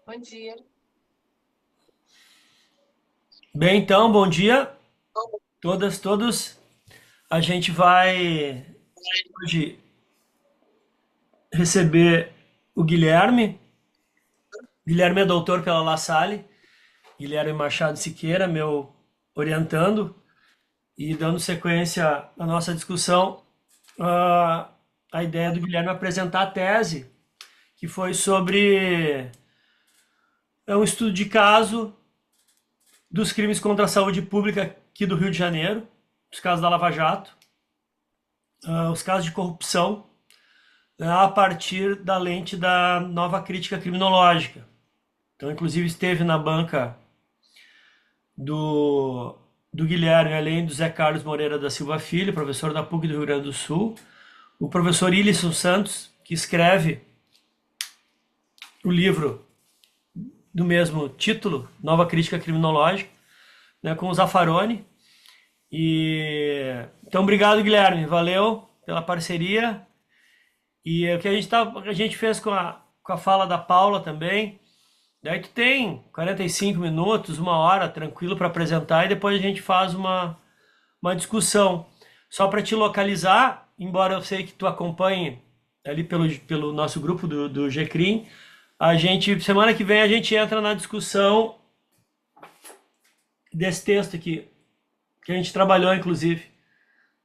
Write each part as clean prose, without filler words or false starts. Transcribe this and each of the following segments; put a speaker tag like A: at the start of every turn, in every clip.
A: Bom dia.
B: Bem, então, bom dia, todas, todos. A gente vai hoje receber o Guilherme. Guilherme é doutor pela La Salle. Guilherme Machado Siqueira, meu orientando, e dando sequência à nossa discussão, a, a ideia do Guilherme é apresentar a tese, que foi sobre um estudo de caso dos crimes contra a saúde pública aqui do Rio de Janeiro, os casos da Lava Jato, os casos de corrupção a partir da lente da nova crítica criminológica. Então, inclusive, esteve na banca do, do Guilherme, além do Zé Carlos Moreira da Silva Filho, professor da PUC do Rio Grande do Sul, o professor Ilisson Santos, que escreve o livro do mesmo título, Nova Crítica Criminológica, né, com o Zaffaroni. Então, obrigado, Guilherme. Valeu pela parceria. E o que a gente fez com a fala da Paula também. Daí tu tem 45 minutos, uma hora, tranquilo para apresentar e depois a gente faz uma discussão. Só para te localizar, embora eu sei que tu acompanhe ali pelo nosso grupo do GCRIM, semana que vem a gente entra na discussão desse texto aqui, que a gente trabalhou inclusive.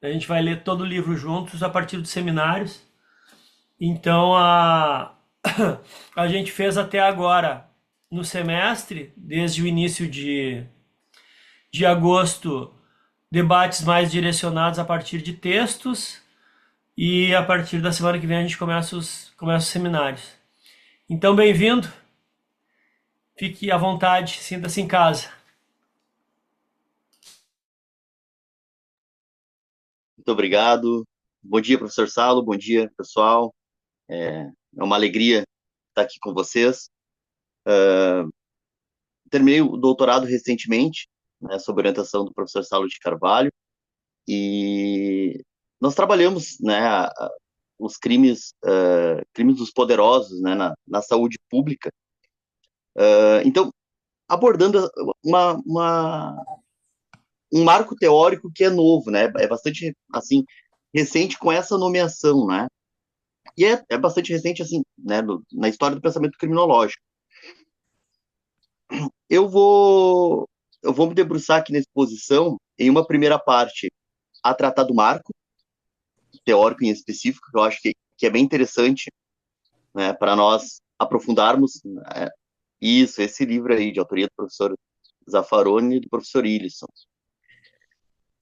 B: A gente vai ler todo o livro juntos a partir dos seminários. Então a gente fez até agora no semestre, desde o início de agosto, debates mais direcionados a partir de textos e a partir da semana que vem a gente começa os seminários. Então, bem-vindo, fique à vontade, sinta-se em casa.
C: Muito obrigado. Bom dia, professor Saulo. Bom dia, pessoal. É uma alegria estar aqui com vocês. Terminei o doutorado recentemente, né, sob orientação do professor Saulo de Carvalho, e nós trabalhamos, né, os crimes dos poderosos, né, na saúde pública. Então, abordando um marco teórico que é novo, né, é bastante, assim, recente com essa nomeação, né, e é bastante recente, assim, né, na história do pensamento criminológico. Eu vou, eu vou me debruçar aqui na exposição, em uma primeira parte, a tratar do marco teórico em específico, que eu acho que é bem interessante, né, para nós aprofundarmos, né, isso, esse livro aí, de autoria do professor Zaffaroni e do professor Ilisson.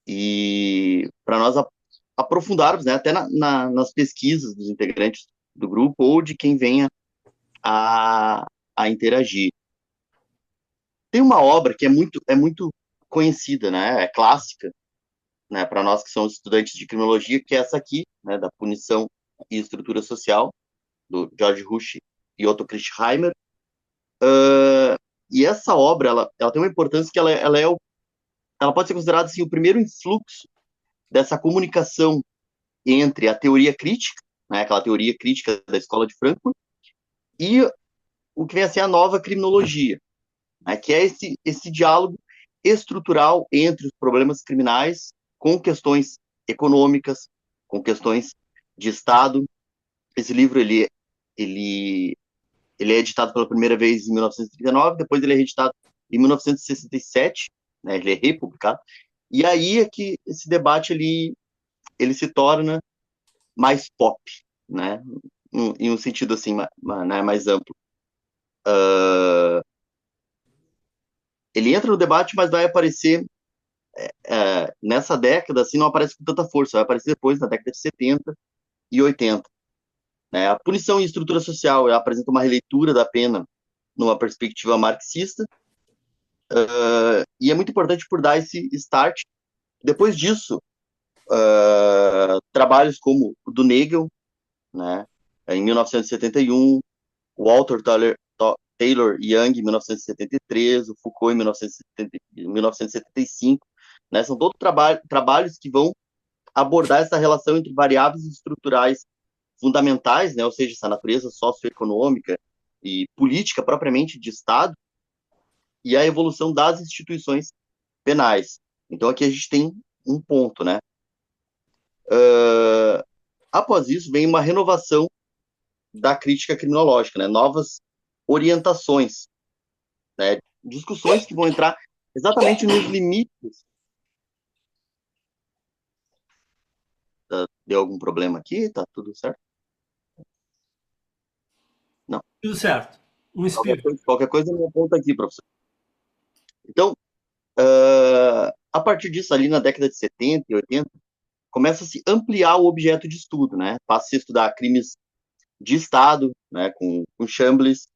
C: E para nós aprofundarmos, né, até nas pesquisas dos integrantes do grupo ou de quem venha a, a interagir. Tem uma obra que é muito conhecida, né, é clássica, né, para nós que somos estudantes de criminologia, que é essa aqui, né, da Punição e Estrutura Social, do George Rush e Otto Christheimer. E essa obra, ela tem uma importância que ela pode ser considerada assim, o primeiro influxo dessa comunicação entre a teoria crítica, né, aquela teoria crítica da Escola de Frankfurt, e o que vem a ser a nova criminologia, né, que é esse diálogo estrutural entre os problemas criminais com questões econômicas, com questões de Estado. Esse livro ele, ele é editado pela primeira vez em 1939, depois ele é reeditado em 1967, né, ele é republicado, e aí é que esse debate ele se torna mais pop, né, em um sentido assim, né, mais amplo. Ele entra no debate, mas vai aparecer nessa década, assim, não aparece com tanta força, vai aparecer depois, na década de 70 e 80. Né? A punição e estrutura social apresenta uma releitura da pena numa perspectiva marxista, e é muito importante por dar esse start. Depois disso, trabalhos como o do Nagel, né, em 1971, o Walter Taylor Young, em 1973, o Foucault, em 1975, né, são todos trabalhos que vão abordar essa relação entre variáveis estruturais fundamentais, né, ou seja, essa natureza socioeconômica e política propriamente de Estado e a evolução das instituições penais. Então aqui a gente tem um ponto, né? Uh, Após isso vem uma renovação da crítica criminológica, né? Novas orientações, né? Discussões que vão entrar exatamente nos limites. Deu algum problema aqui? Tá tudo certo? Não.
B: Tudo certo. Um espírito.
C: Qualquer coisa me aponta aqui, professor. Então, a partir disso, ali na década de 70 e 80, começa a se ampliar o objeto de estudo, né? Passa a se estudar crimes de Estado, né? Com Chambliss,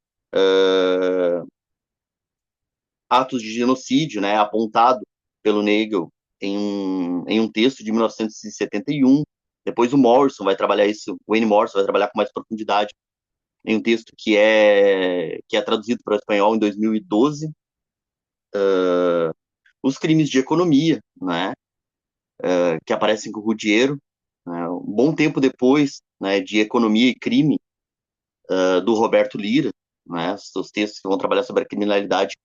C: atos de genocídio, né? Apontado pelo Nagel em um texto de 1971. Depois o Morrison vai trabalhar isso, o Wayne Morrison vai trabalhar com mais profundidade em um texto que é traduzido para o espanhol em 2012. Os crimes de economia, né? Que aparecem com o Ruggiero, né? Um bom tempo depois, né? De Economia e Crime, do Roberto Lira, né? Os textos que vão trabalhar sobre a criminalidade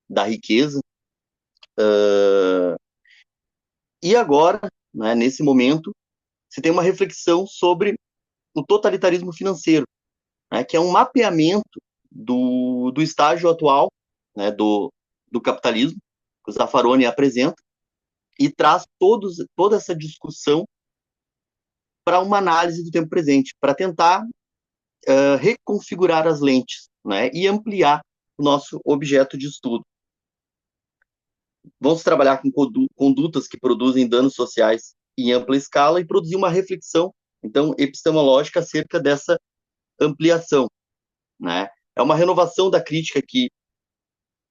C: da riqueza. E agora, né? Nesse momento, se tem uma reflexão sobre o totalitarismo financeiro, né? Que é um mapeamento do estágio atual, né? Do capitalismo, que o Zaffaroni apresenta, e traz toda essa discussão para uma análise do tempo presente, para tentar reconfigurar as lentes, né, e ampliar o nosso objeto de estudo. Vamos trabalhar com condutas que produzem danos sociais em ampla escala e produzir uma reflexão, então, epistemológica acerca dessa ampliação, né? É uma renovação da crítica que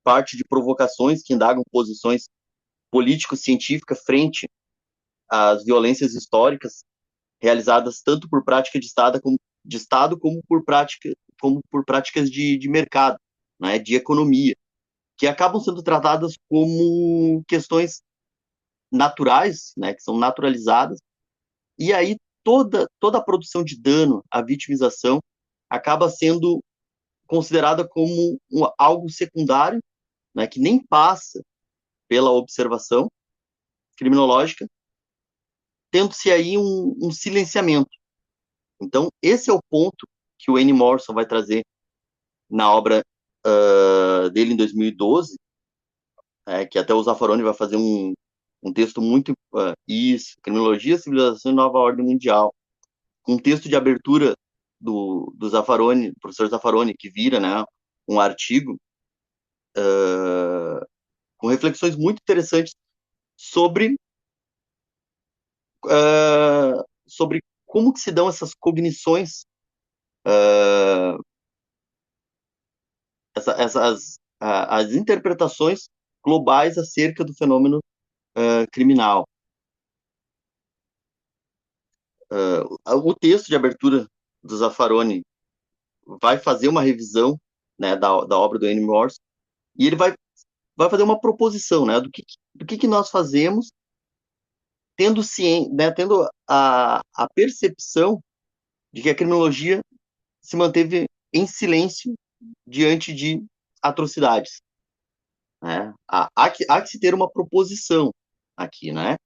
C: parte de provocações que indagam posições político-científicas frente às violências históricas realizadas tanto por prática de Estado como por práticas de mercado, né, de economia, que acabam sendo tratadas como questões naturais, né, que são naturalizadas, e aí toda a produção de dano, a vitimização, acaba sendo considerada como algo secundário, né, que nem passa pela observação criminológica, tendo-se aí um silenciamento. Então, esse é o ponto que o Wayne Morrison vai trazer na obra dele em 2012, que até o Zaffaroni vai fazer um texto muito... isso, Criminologia, Civilização e Nova Ordem Mundial. Um texto de abertura do Zaffaroni, do professor Zaffaroni, que vira, né, um artigo com reflexões muito interessantes sobre, sobre como que se dão essas cognições, as interpretações globais acerca do fenômeno criminal. O texto de abertura do Zaffaroni vai fazer uma revisão, né, da obra do Wayne Morse, e ele vai fazer uma proposição, né, do que nós fazemos tendo, né, tendo a percepção de que a criminologia se manteve em silêncio diante de atrocidades. Né? Há que se ter uma proposição aqui, né?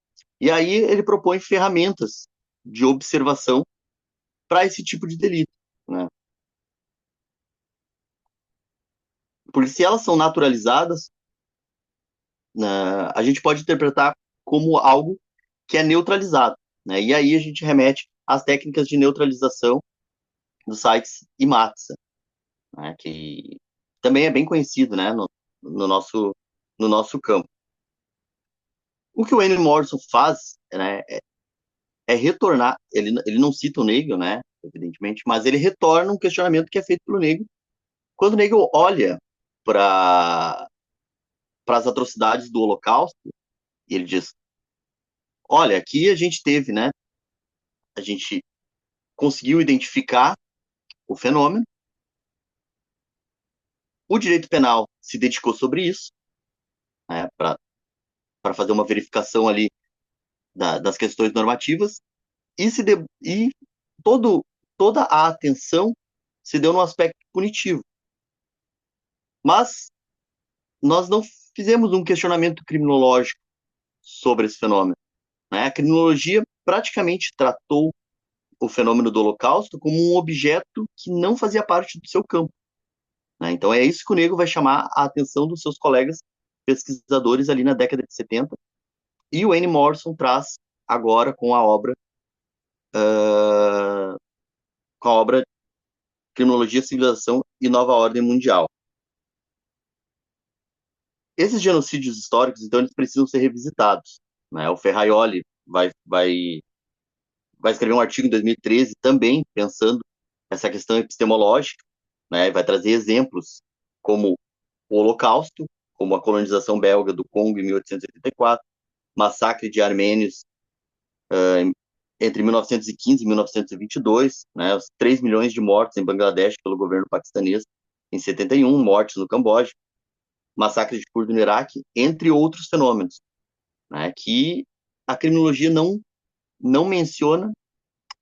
C: E aí ele propõe ferramentas de observação para esse tipo de delito, né? Porque se elas são naturalizadas, né, a gente pode interpretar como algo que é neutralizado, né? E aí a gente remete às técnicas de neutralização dos sites IMATSA, né? Que também é bem conhecido, né? No nosso campo. O que o Wayne Morrison faz, né, é retornar, ele não cita o Nagel, né, evidentemente, mas ele retorna um questionamento que é feito pelo Nagel, quando o Nagel olha para as atrocidades do Holocausto, e ele diz, olha, aqui a gente teve, né, a gente conseguiu identificar o fenômeno, o direito penal se dedicou sobre isso, né, para fazer uma verificação ali das questões normativas, e, e todo, toda a atenção se deu no aspecto punitivo. Mas nós não fizemos um questionamento criminológico sobre esse fenômeno, né? A criminologia praticamente tratou o fenômeno do Holocausto como um objeto que não fazia parte do seu campo, né? Então é isso que o Negro vai chamar a atenção dos seus colegas pesquisadores ali na década de 70, e o Wayne Morrison traz agora uh, com a obra Criminologia, Civilização e Nova Ordem Mundial. Esses genocídios históricos, então, eles precisam ser revisitados, né? O Ferraioli vai escrever um artigo em 2013 também pensando essa questão epistemológica, né? Vai trazer exemplos como o Holocausto, como a colonização belga do Congo em 1884, massacre de armênios entre 1915 e 1922, né? Os 3 milhões de mortes em Bangladesh pelo governo paquistanês em 71, mortes no Camboja, massacre de curdo no Iraque, entre outros fenômenos, né? Que a criminologia não menciona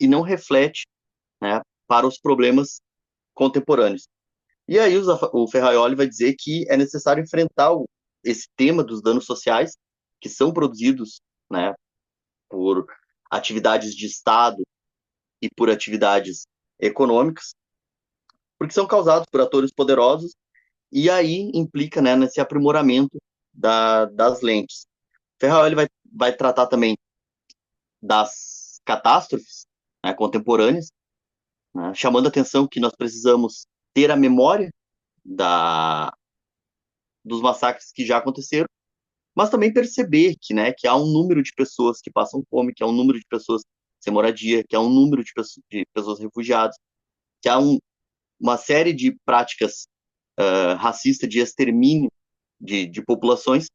C: e não reflete, né, para os problemas contemporâneos. E aí o Ferraioli vai dizer que é necessário enfrentar esse tema dos danos sociais que são produzidos, né, por atividades de Estado e por atividades econômicas, porque são causados por atores poderosos, e aí implica, né, nesse aprimoramento das lentes. Ferraioli vai tratar também das catástrofes, né, contemporâneas, né, chamando a atenção que nós precisamos ter a memória dos massacres que já aconteceram, mas também perceber que, né, que há um número de pessoas que passam fome, que há um número de pessoas sem moradia, que há um número de pessoas refugiadas, que há uma série de práticas racistas de extermínio de populações,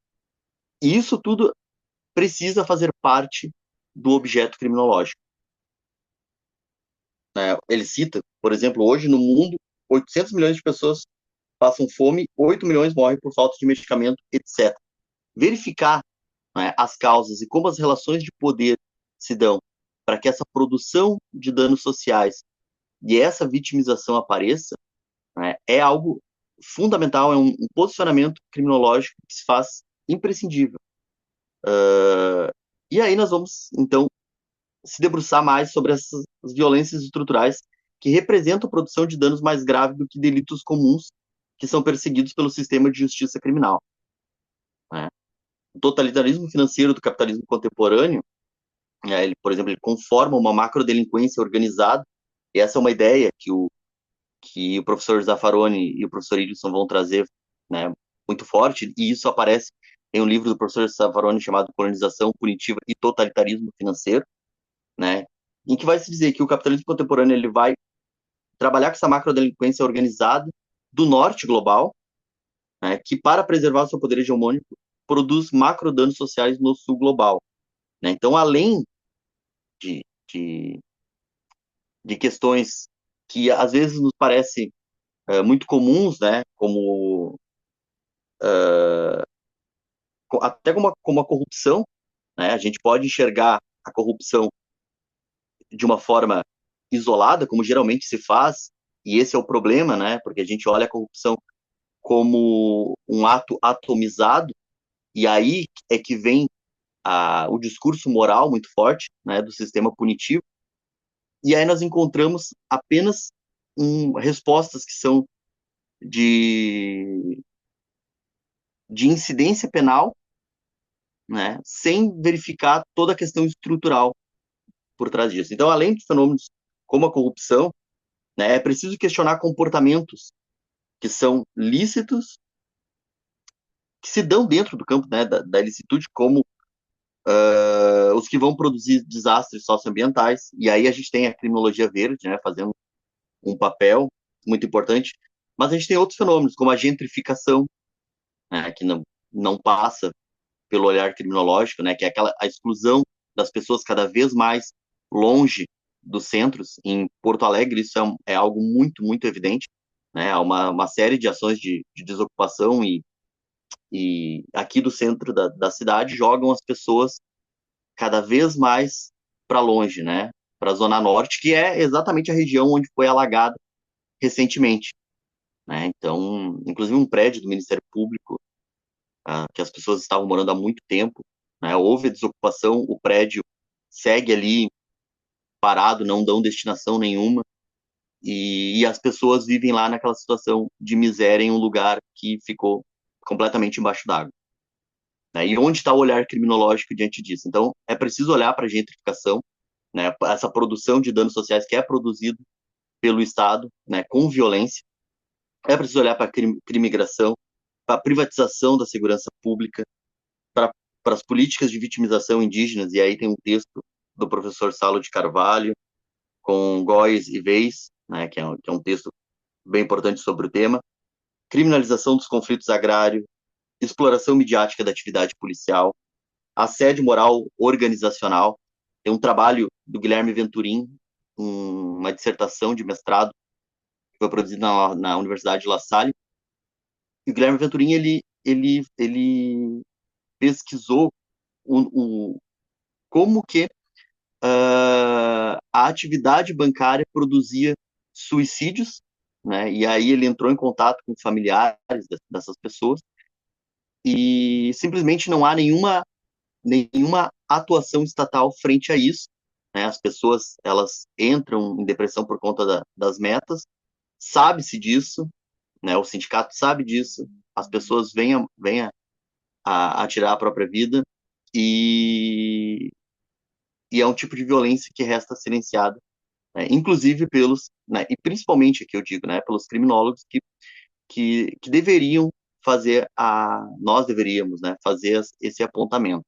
C: e isso tudo precisa fazer parte do objeto criminológico. Ele cita, por exemplo, hoje no mundo, 800 milhões de pessoas passam fome, 8 milhões morrem por falta de medicamento, etc. Verificar, né, as causas e como as relações de poder se dão para que essa produção de danos sociais e essa vitimização apareça, né, é algo fundamental, é um posicionamento criminológico que se faz imprescindível. E aí nós vamos, então, se debruçar mais sobre essas violências estruturais que representam a produção de danos mais graves do que delitos comuns que são perseguidos pelo sistema de justiça criminal, né? O totalitarismo financeiro do capitalismo contemporâneo, ele, por exemplo, ele conforma uma macrodelinquência organizada, e essa é uma ideia que o professor Zaffaroni e o professor Idilson vão trazer, né, muito forte, e isso aparece em um livro do professor Zaffaroni chamado Colonização Punitiva e Totalitarismo Financeiro, né, em que vai se dizer que o capitalismo contemporâneo ele vai trabalhar com essa macrodelinquência organizada do norte global, né, que para preservar o seu poder hegemônico produz macro danos sociais no sul global, né? Então, além de, de, de questões que às vezes nos parecem muito comuns, né, até como a corrupção, né, a gente pode enxergar a corrupção de uma forma isolada, como geralmente se faz, e esse é o problema, né, porque a gente olha a corrupção como um ato atomizado, e aí é que vem o discurso moral muito forte, né, do sistema punitivo, e aí nós encontramos apenas respostas que são de, de incidência penal, né, sem verificar toda a questão estrutural por trás disso. Então, além de fenômenos como a corrupção, né, é preciso questionar comportamentos que são lícitos, que se dão dentro do campo, né, da ilicitude, como os que vão produzir desastres socioambientais, e aí a gente tem a criminologia verde, né, fazendo um papel muito importante, mas a gente tem outros fenômenos, como a gentrificação, né, que não passa pelo olhar criminológico, né, que é a exclusão das pessoas cada vez mais longe dos centros. Em Porto Alegre isso é algo muito, muito evidente, né, há uma série de ações de desocupação e aqui do centro da cidade jogam as pessoas cada vez mais para longe, né, para a Zona Norte, que é exatamente a região onde foi alagada recentemente, né? Então, inclusive um prédio do Ministério Público, que as pessoas estavam morando há muito tempo, né? Houve a desocupação, o prédio segue ali parado, não dão destinação nenhuma, e as pessoas vivem lá naquela situação de miséria em um lugar que ficou completamente embaixo d'água. Né? E onde está o olhar criminológico diante disso? Então, é preciso olhar para a gentrificação, né? Essa produção de danos sociais que é produzido pelo Estado, né? Com violência. É preciso olhar para a crimigração, para a privatização da segurança pública, para as políticas de vitimização indígenas, e aí tem um texto do professor Salo de Carvalho, com Góes e Veis, né, que é um texto bem importante sobre o tema, criminalização dos conflitos agrários, exploração midiática da atividade policial, assédio moral organizacional. Tem um trabalho do Guilherme Venturim, uma dissertação de mestrado, que foi produzida na Universidade de La Salle. E o Guilherme Venturim, ele pesquisou como que a atividade bancária produzia suicídios, né? E aí ele entrou em contato com familiares dessas pessoas e simplesmente não há nenhuma atuação estatal frente a isso, né? As pessoas, elas entram em depressão por conta das metas, sabe-se disso, né? O sindicato sabe disso, as pessoas vêm a tirar a própria vida e, e é um tipo de violência que resta silenciada, né? Inclusive pelos, né? E principalmente aqui eu digo, né? Pelos criminólogos que deveriam nós deveríamos, né? Fazer esse apontamento.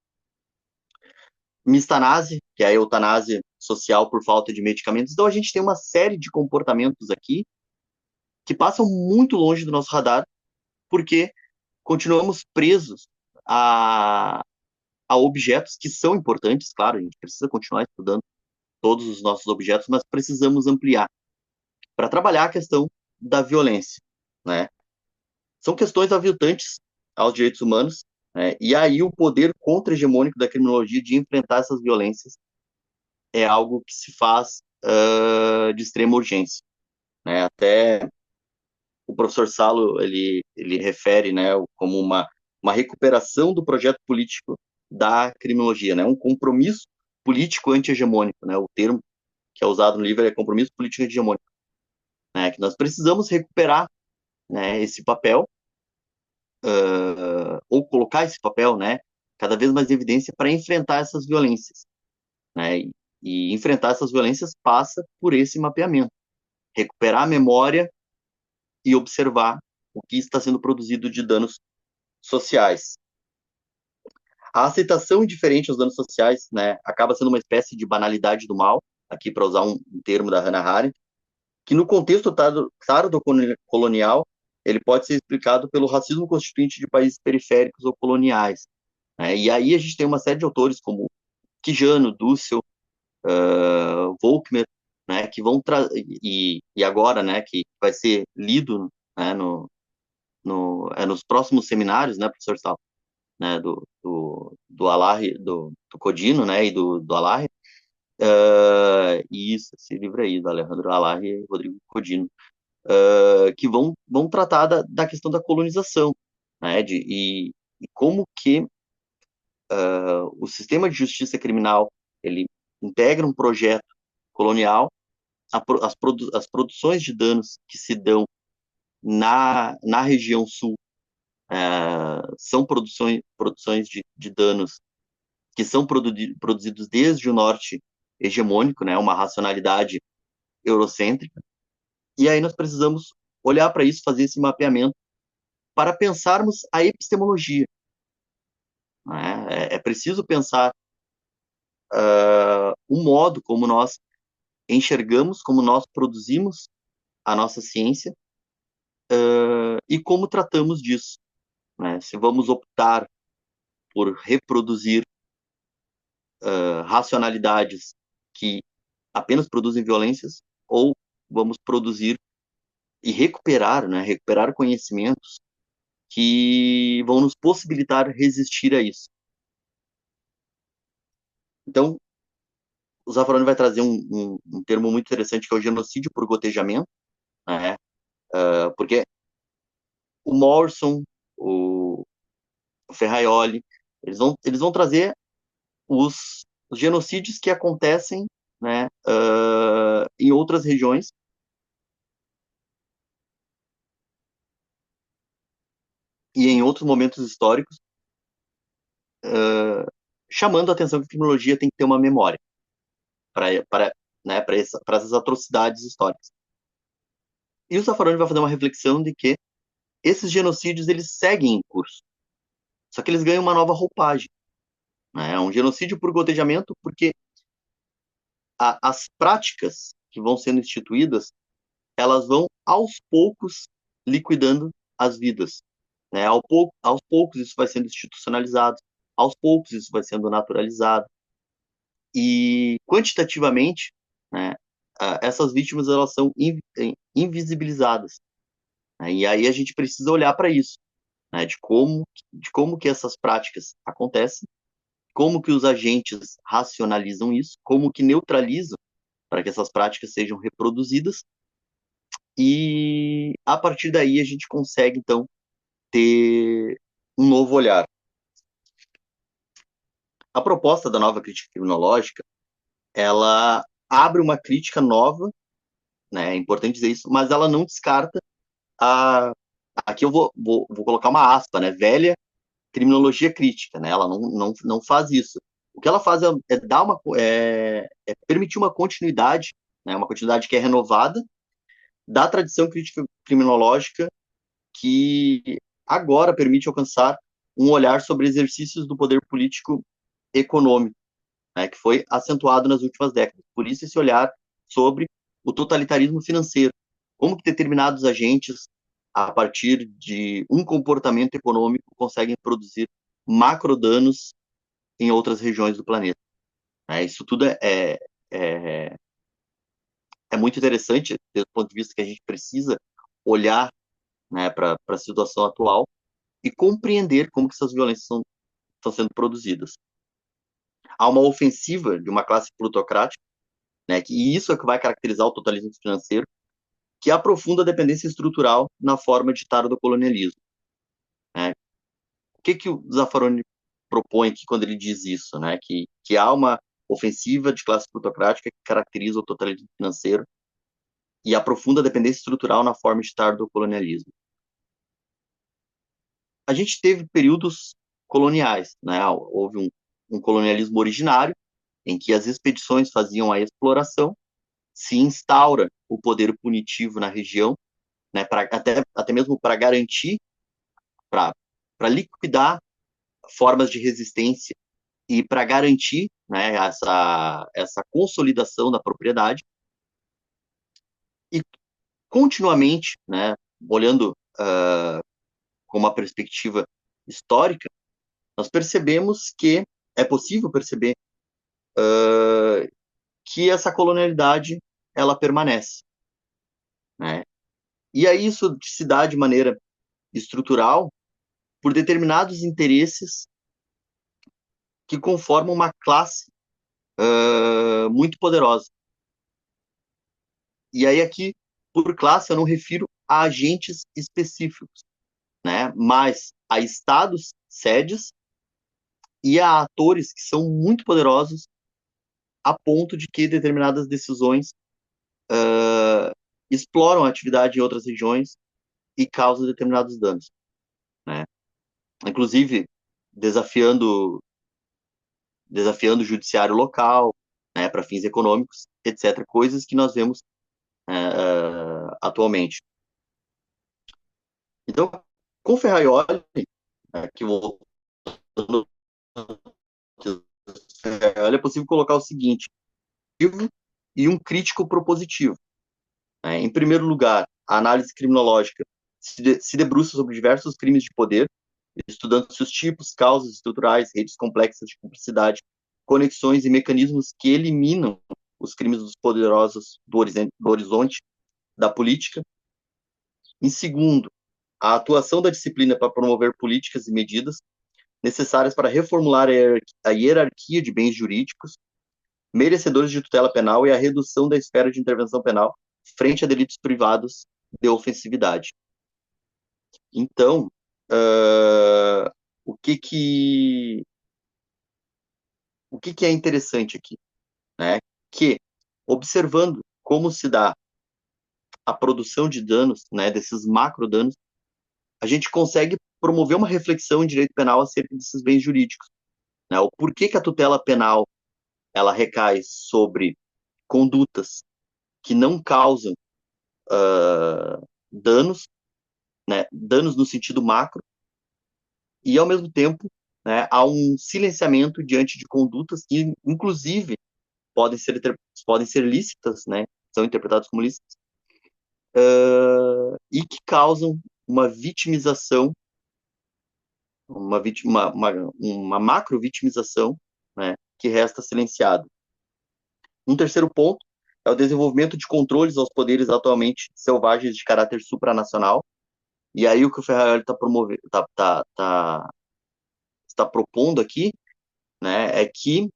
C: Mistanase, que é a eutanásia social por falta de medicamentos. Então a gente tem uma série de comportamentos aqui que passam muito longe do nosso radar, porque continuamos presos a, a objetos que são importantes, claro, a gente precisa continuar estudando todos os nossos objetos, mas precisamos ampliar para trabalhar a questão da violência, né? São questões aviltantes aos direitos humanos, né? E aí o poder contra-hegemônico da criminologia de enfrentar essas violências é algo que se faz de extrema urgência, né? Até o professor Salo ele refere, né, como uma recuperação do projeto político da criminologia, né? Um compromisso político anti-hegemônico, né? O termo que é usado no livro é compromisso político anti-hegemônico, né? Que nós precisamos recuperar, né, esse papel, ou colocar esse papel, né, cada vez mais em evidência para enfrentar essas violências, né? E enfrentar essas violências passa por esse mapeamento, recuperar a memória e observar o que está sendo produzido de danos sociais. A aceitação indiferente aos danos sociais, né, acaba sendo uma espécie de banalidade do mal, aqui para usar um termo da Hannah Arendt, que no contexto tardo-colonial ele pode ser explicado pelo racismo constituinte de países periféricos ou coloniais, né? E aí a gente tem uma série de autores como Quijano, Dussel, Volkmer, né, que vão e agora, né, que vai ser lido, né, nos próximos seminários, né, professor Sal, né, do Alarie, do Codino, né, e do Alarie, e isso, esse livro aí, do Alejandro Alarie e Rodrigo Codino, que vão tratar da questão da colonização, né, e como que o sistema de justiça criminal ele integra um projeto colonial, as produções de danos que se dão na região sul são produções de danos que são produzidos desde o norte hegemônico, né, uma racionalidade eurocêntrica, e aí nós precisamos olhar para isso, fazer esse mapeamento para pensarmos a epistemologia, né? É preciso pensar o modo como nós enxergamos, como nós produzimos a nossa ciência e como tratamos disso, né? Se vamos optar por reproduzir racionalidades que apenas produzem violências ou vamos produzir e recuperar, né, recuperar conhecimentos que vão nos possibilitar resistir a isso. Então, o Zaffaroni vai trazer um termo muito interessante que é o genocídio por gotejamento, né? Porque o Morrison, o Ferraioli, eles vão trazer os genocídios que acontecem, né, em outras regiões, e em outros momentos históricos, chamando a atenção que a criminologia tem que ter uma memória para né, para essas atrocidades históricas. E o Zaffaroni vai fazer uma reflexão de que esses genocídios eles seguem em curso, só que eles ganham uma nova roupagem. Né? É um genocídio por gotejamento, porque as práticas que vão sendo instituídas, elas vão aos poucos liquidando as vidas. Né? Aos poucos isso vai sendo institucionalizado, aos poucos isso vai sendo naturalizado. E quantitativamente, né, essas vítimas elas são invisibilizadas. Né? E aí a gente precisa olhar para isso, né, de como que essas práticas acontecem, como que os agentes racionalizam isso, como que neutralizam para que essas práticas sejam reproduzidas, e a partir daí a gente consegue, então, ter um novo olhar. A proposta da nova crítica criminológica, ela abre uma crítica nova, né, é importante dizer isso, mas ela não descarta a... Aqui eu vou colocar uma aspa, né, velha criminologia crítica, né, ela não faz isso. O que ela faz é dar é permitir uma continuidade, né, uma continuidade que é renovada da tradição crítica criminológica que agora permite alcançar um olhar sobre exercícios do poder político econômico, né, que foi acentuado nas últimas décadas. Por isso esse olhar sobre o totalitarismo financeiro, como que determinados agentes, a partir de um comportamento econômico, conseguem produzir macrodanos em outras regiões do planeta. Isso tudo é, é muito interessante, do ponto de vista que a gente precisa olhar, né, para a situação atual e compreender como que essas violências estão sendo produzidas. Há uma ofensiva de uma classe plutocrática, né, e isso é que vai caracterizar o totalismo financeiro, que aprofunda a dependência estrutural na forma ditada do colonialismo. Né? O que o Zaffaroni propõe aqui quando ele diz isso? Né? Que há uma ofensiva de classe plutocrática que caracteriza o totalismo financeiro e aprofunda a dependência estrutural na forma ditada do colonialismo. A gente teve períodos coloniais, né? Houve um colonialismo originário, em que as expedições faziam a exploração, se instaura o poder punitivo na região, né, até mesmo para garantir, para liquidar formas de resistência e para garantir, né, essa consolidação da propriedade. E continuamente, né, olhando com uma perspectiva histórica, nós percebemos que é possível perceber que essa colonialidade ela permanece. Né? E aí isso se dá de maneira estrutural por determinados interesses que conformam uma classe muito poderosa. E aí aqui, por classe, eu não refiro a agentes específicos, né? Mas a estados, sedes e a atores que são muito poderosos a ponto de que determinadas decisões exploram a atividade em outras regiões e causam determinados danos. Né? Inclusive, desafiando o judiciário local, né, para fins econômicos, etc. Coisas que nós vemos atualmente. Então, com Ferraioli, que voltando, é possível colocar o seguinte: e um crítico propositivo. Em primeiro lugar, a análise criminológica se debruça sobre diversos crimes de poder, estudando seus tipos, causas estruturais, redes complexas de cumplicidade, conexões e mecanismos que eliminam os crimes dos poderosos do horizonte da política. Em segundo, a atuação da disciplina para promover políticas e medidas necessárias para reformular a hierarquia de bens jurídicos, merecedores de tutela penal e a redução da esfera de intervenção penal frente a delitos privados de ofensividade. Então, uh, o que que o que que é interessante aqui, né? Que observando como se dá a produção de danos, né, desses macro danos, a gente consegue promover uma reflexão em direito penal acerca desses bens jurídicos, né? O porquê que a tutela penal ela recai sobre condutas que não causam danos, né, danos no sentido macro, e ao mesmo tempo, né, há um silenciamento diante de condutas que, inclusive, podem ser lícitas, né, são interpretadas como lícitas, e que causam uma vitimização, uma macro-vitimização, né, que resta silenciada. Um terceiro ponto é o desenvolvimento de controles aos poderes atualmente selvagens de caráter supranacional. E aí o que o Ferrari está propondo aqui, né, é que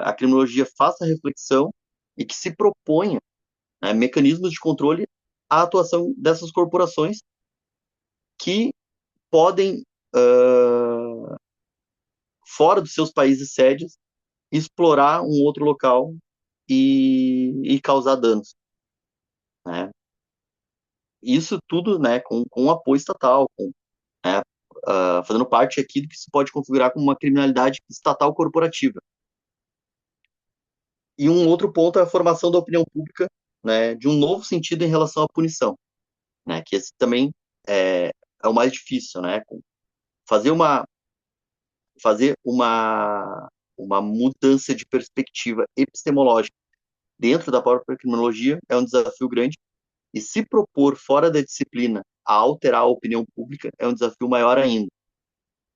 C: a criminologia faça reflexão e que se proponha, né, mecanismos de controle à atuação dessas corporações que podem, fora dos seus países sedes, explorar um outro local e causar danos, né? Isso tudo, né, com apoio estatal, né, fazendo parte aqui do que se pode configurar como uma criminalidade estatal corporativa. E um outro ponto é a formação da opinião pública, né, de um novo sentido em relação à punição, né, que esse também é o mais difícil, né, fazer uma fazer uma mudança de perspectiva epistemológica dentro da própria criminologia é um desafio grande, e se propor fora da disciplina a alterar a opinião pública é um desafio maior ainda.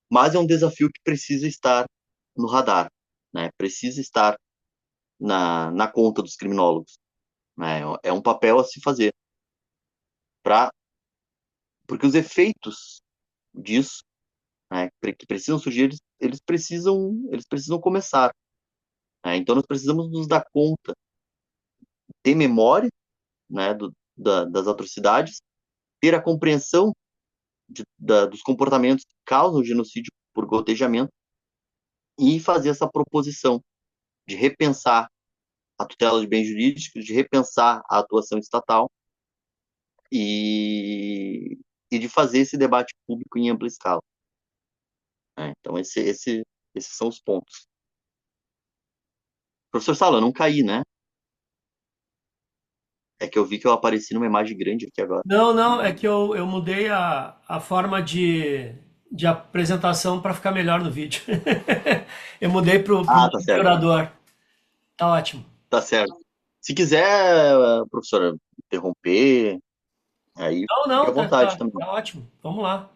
C: Mas é um desafio que precisa estar no radar, né? Precisa estar na conta dos criminólogos, né? É um papel a se fazer, pra, porque os efeitos disso, né, que precisam surgir, eles precisam começar, né? Então nós precisamos nos dar conta, ter memória, né, das atrocidades, ter a compreensão dos comportamentos que causam genocídio por gotejamento e fazer essa proposição de repensar a tutela de bens jurídicos, de repensar a atuação estatal e de fazer esse debate público em ampla escala, né? Então, esses são os pontos. Professor Sala, eu não caí, né? É que eu vi que eu apareci numa imagem grande aqui agora.
B: Não, não, é que eu mudei a forma de apresentação para ficar melhor no vídeo. Eu mudei pro
C: Ah,
B: modo
C: tá certo,
B: explorador. Tá ótimo.
C: tá certo. Se quiser, professora, interromper, aí
B: Não,
C: fique
B: não,
C: à vontade também.
B: tá ótimo. Vamos lá.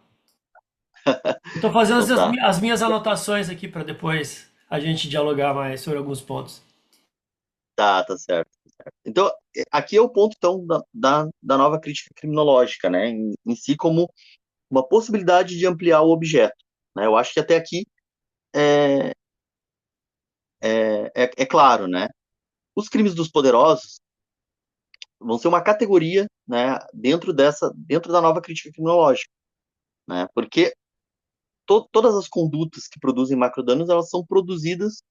B: Eu tô fazendo
C: Então tá.
B: as minhas anotações aqui para depois a gente dialogar mais sobre alguns pontos.
C: Tá certo. Então, aqui é o ponto, então, da nova crítica criminológica, né? Em si, como uma possibilidade de ampliar o objeto, né? Eu acho que até aqui é, é claro, né? Os crimes dos poderosos vão ser uma categoria, né, dentro da nova crítica criminológica, né? Porque todas as condutas que produzem macrodanos, elas são produzidas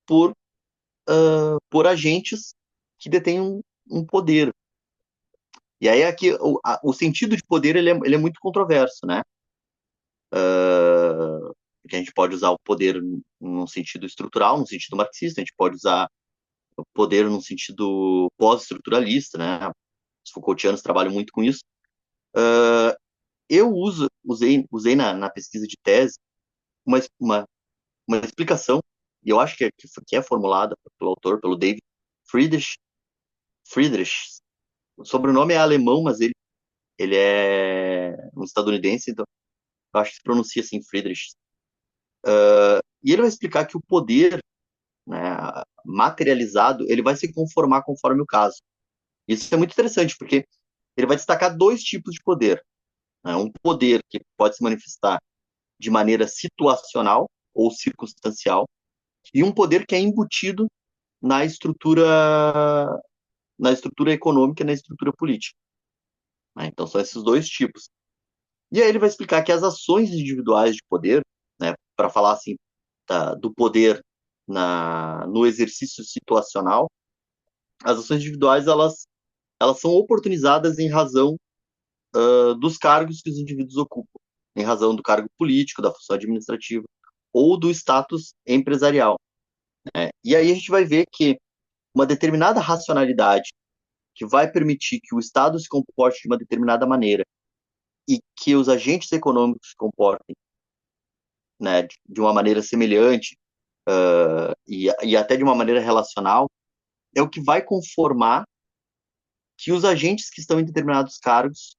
C: por, por agentes que detêm um poder. E aí aqui o sentido de poder ele é muito controverso, né? Porque a gente pode usar o poder num sentido estrutural, num sentido marxista, a gente pode usar o poder num sentido pós-estruturalista, né? Os Foucaultianos trabalham muito com isso. Eu usei na pesquisa de tese uma, uma, uma explicação, e eu acho que é formulada pelo autor, pelo David Friedrich. Friedrich. O sobrenome é alemão, mas ele é um estadunidense, então eu acho que se pronuncia assim, Friedrich. E ele vai explicar que o poder, né, materializado, ele vai se conformar conforme o caso. Isso é muito interessante, porque ele vai destacar dois tipos de poder, né? Um poder que pode se manifestar de maneira situacional ou circunstancial, e um poder que é embutido na estrutura na estrutura econômica e na estrutura política. Né? Então, são esses dois tipos. E aí ele vai explicar que as ações individuais de poder, né, para falar assim, do poder no exercício situacional, as ações individuais elas são oportunizadas em razão dos cargos que os indivíduos ocupam, em razão do cargo político, da função administrativa ou do status empresarial. Né? E aí a gente vai ver que uma determinada racionalidade que vai permitir que o Estado se comporte de uma determinada maneira e que os agentes econômicos se comportem, né, de uma maneira semelhante e até de uma maneira relacional, é o que vai conformar que os agentes que estão em determinados cargos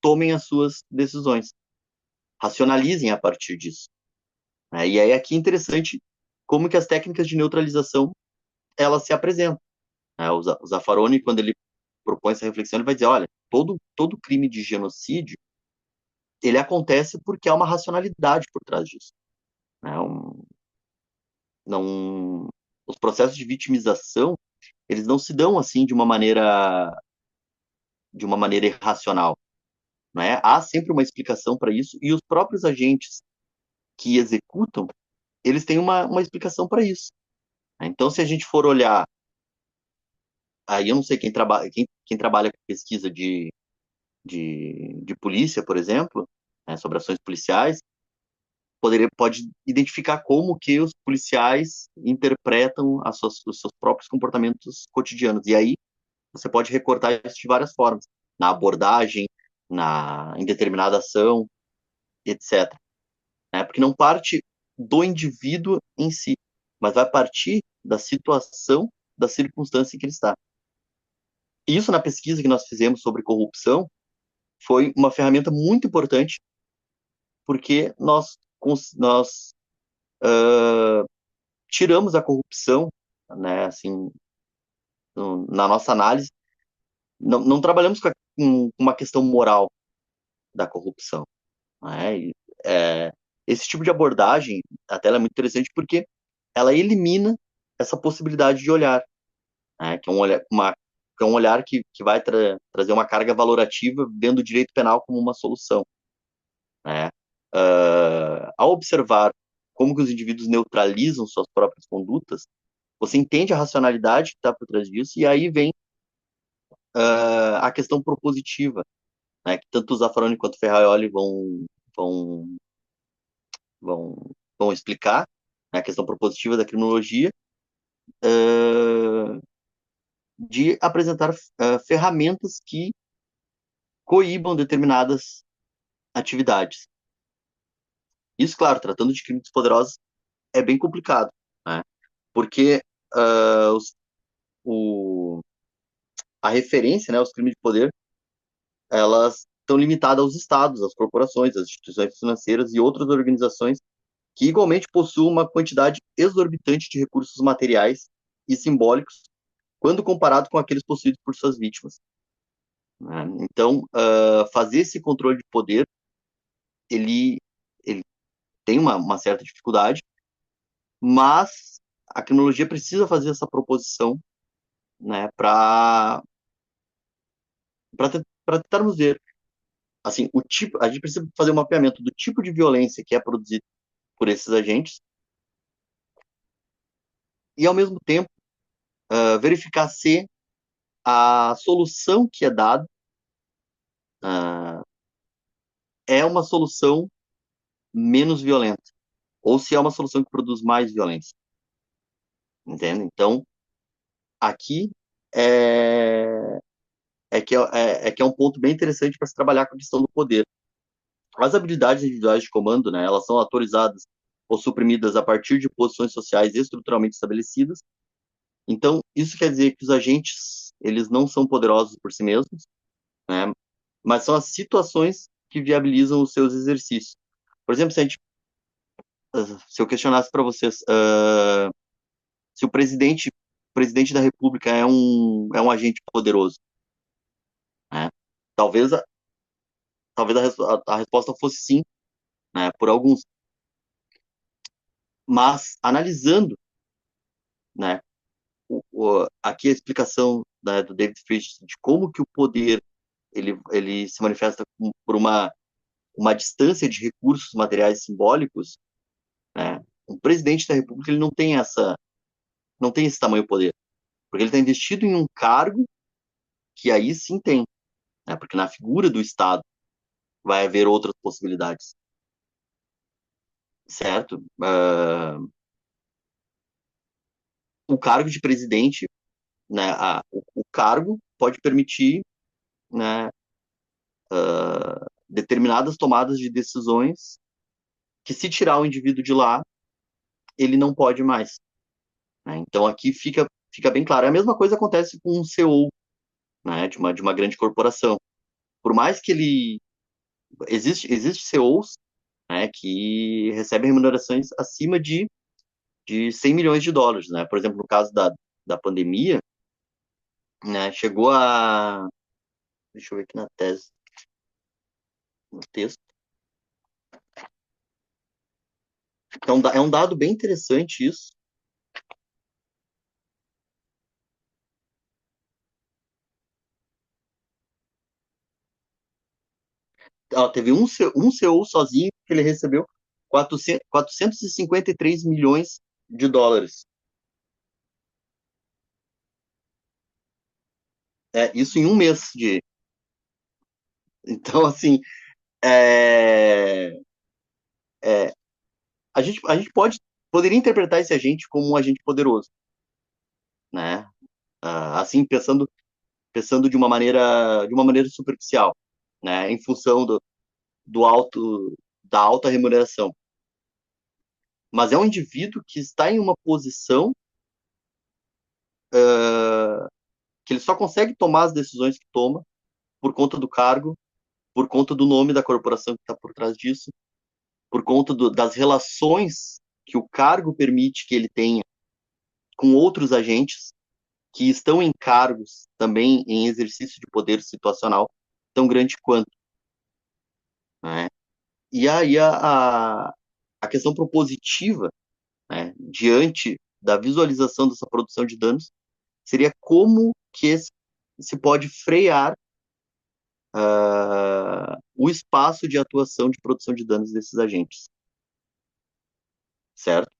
C: tomem as suas decisões, racionalizem a partir disso. Né? E aí aqui é interessante como que as técnicas de neutralização elas se apresentam. Né? O Zaffaroni, quando ele propõe essa reflexão, ele vai dizer, olha, todo crime de genocídio ele acontece porque há uma racionalidade por trás disso. Né? Não, os processos de vitimização eles não se dão assim de uma maneira irracional. Né? Há sempre uma explicação para isso e os próprios agentes que executam eles têm uma explicação para isso. Né? Então, se a gente for olhar, aí eu não sei quem trabalha com pesquisa de polícia, por exemplo, né, sobre ações policiais, pode identificar como que os policiais interpretam os seus próprios comportamentos cotidianos. E aí você pode recortar isso de várias formas, na abordagem, em determinada ação, etc. Né? Porque não parte do indivíduo em si, mas vai partir da situação, da circunstância em que ele está. E isso na pesquisa que nós fizemos sobre corrupção foi uma ferramenta muito importante, porque nós tiramos a corrupção, né, assim, na nossa análise, não trabalhamos com uma questão moral da corrupção. Né? Esse tipo de abordagem, até ela é muito interessante porque ela elimina essa possibilidade de olhar, né? Que é um olhar que vai trazer uma carga valorativa vendo o direito penal como uma solução. Né? Ao observar como que os indivíduos neutralizam suas próprias condutas, você entende a racionalidade que está por trás disso, e aí vem a questão propositiva, né, que tanto o Zaffaroni quanto o Ferraioli vão, vão, vão explicar, né, a questão propositiva da criminologia, de apresentar ferramentas que coíbam determinadas atividades. Isso, claro, tratando de crimes poderosos, é bem complicado, né, porque uh, os, o, a referência, né, aos crimes de poder, elas estão limitadas aos estados, às corporações, às instituições financeiras e outras organizações que igualmente possuem uma quantidade exorbitante de recursos materiais e simbólicos quando comparado com aqueles possuídos por suas vítimas. Né? Então, fazer esse controle de poder, ele tem uma certa dificuldade, mas a criminologia precisa fazer essa proposição, né, para tentarmos ver, assim, a gente precisa fazer um mapeamento do tipo de violência que é produzido por esses agentes e, ao mesmo tempo, verificar se a solução que é dada é uma solução menos violenta, ou se é uma solução que produz mais violência. Entende? Então, aqui é, é que é um ponto bem interessante para se trabalhar com a questão do poder. As habilidades individuais de comando, né, elas são autorizadas ou suprimidas a partir de posições sociais estruturalmente estabelecidas. Então, isso quer dizer que os agentes, eles não são poderosos por si mesmos, né, mas são as situações que viabilizam os seus exercícios. Por exemplo, se eu questionasse para vocês, se o presidente da República é um agente poderoso, né? Talvez a resposta fosse sim, né, por alguns. Mas analisando, né, aqui a explicação, né, do David Friedman de como que o poder ele se manifesta por uma distância de recursos materiais simbólicos, né? Um presidente da República ele não tem esse tamanho poder, porque ele está investido em um cargo que aí sim tem, né? Porque na figura do Estado vai haver outras possibilidades, certo? O cargo de presidente, né? O cargo pode permitir, né? Determinadas tomadas de decisões que se tirar o indivíduo de lá, ele não pode mais, né? Então aqui fica bem claro. A mesma coisa acontece com um CEO, né, de uma grande corporação. Por mais que ele existe CEOs, né, que recebem remunerações acima de 100 milhões de dólares, né? Por exemplo, no caso da pandemia, né, chegou a, deixa eu ver aqui na tese, no texto. Então é um dado bem interessante isso. Teve um CEO sozinho que ele recebeu 453 milhões de dólares. Isso em um mês de. Então, assim, é, a gente poderia interpretar esse agente como um agente poderoso, né? Assim, pensando de uma maneira superficial, né? Em função da alta remuneração. Mas é um indivíduo que está em uma posição que ele só consegue tomar as decisões que toma por conta do cargo, por conta do nome da corporação que está por trás disso, por conta das relações que o cargo permite que ele tenha com outros agentes que estão em cargos também em exercício de poder situacional tão grande quanto, né? E aí a questão propositiva, né, diante da visualização dessa produção de danos seria como que se pode frear o espaço de atuação de produção de danos desses agentes, certo?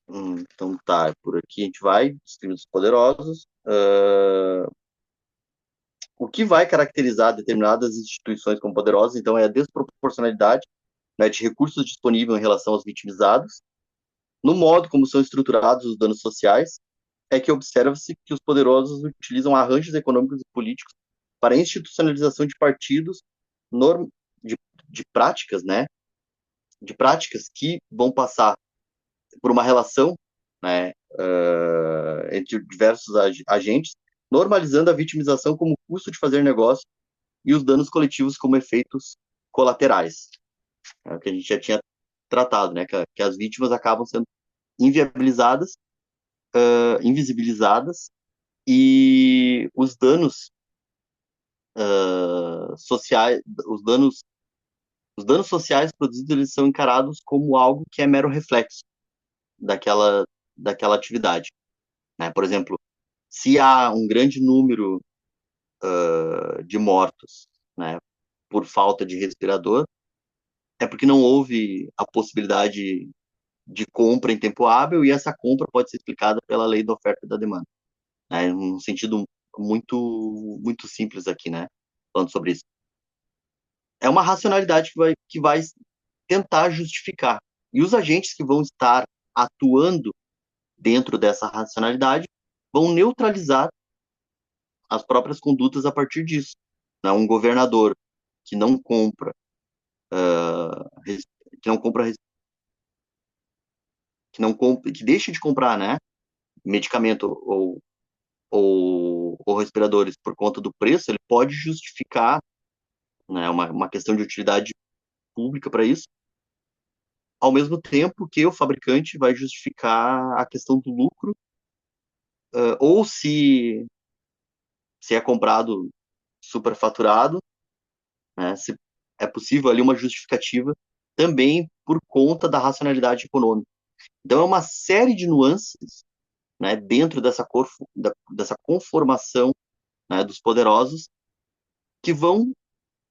C: Então tá, por aqui a gente vai, distribuidos poderosos. O que vai caracterizar determinadas instituições como poderosas, então, é a desproporcionalidade, né, de recursos disponíveis em relação aos vitimizados. No modo como são estruturados os danos sociais, é que observa-se que os poderosos utilizam arranjos econômicos e políticos para a institucionalização de partidos, norm, de, de práticas, né, de práticas que vão passar por uma relação, né, entre diversos agentes, normalizando a vitimização como custo de fazer negócio e os danos coletivos como efeitos colaterais. É o que a gente já tinha tratado, né, que as vítimas acabam sendo inviabilizadas, invisibilizadas, e sociais, os danos sociais produzidos, eles são encarados como algo que é mero reflexo daquela, daquela atividade, né? Por exemplo, se há um grande número de mortos, né, por falta de respirador, é porque não houve a possibilidade de compra em tempo hábil, e essa compra pode ser explicada pela lei da oferta e da demanda, né? Um sentido muito simples aqui, né? Falando sobre isso. É uma racionalidade que vai tentar justificar. E os agentes que vão estar atuando dentro dessa racionalidade vão neutralizar as próprias condutas a partir disso, né? Um governador que não compra, que não compra, que deixa de comprar, né, medicamento ou respiradores por conta do preço, ele pode justificar, né, uma questão de utilidade pública para isso, ao mesmo tempo que o fabricante vai justificar a questão do lucro, ou se é comprado superfaturado, né, se é possível ali uma justificativa também por conta da racionalidade econômica. Então, é uma série de nuances, né, dentro dessa conformação, né, dos poderosos que vão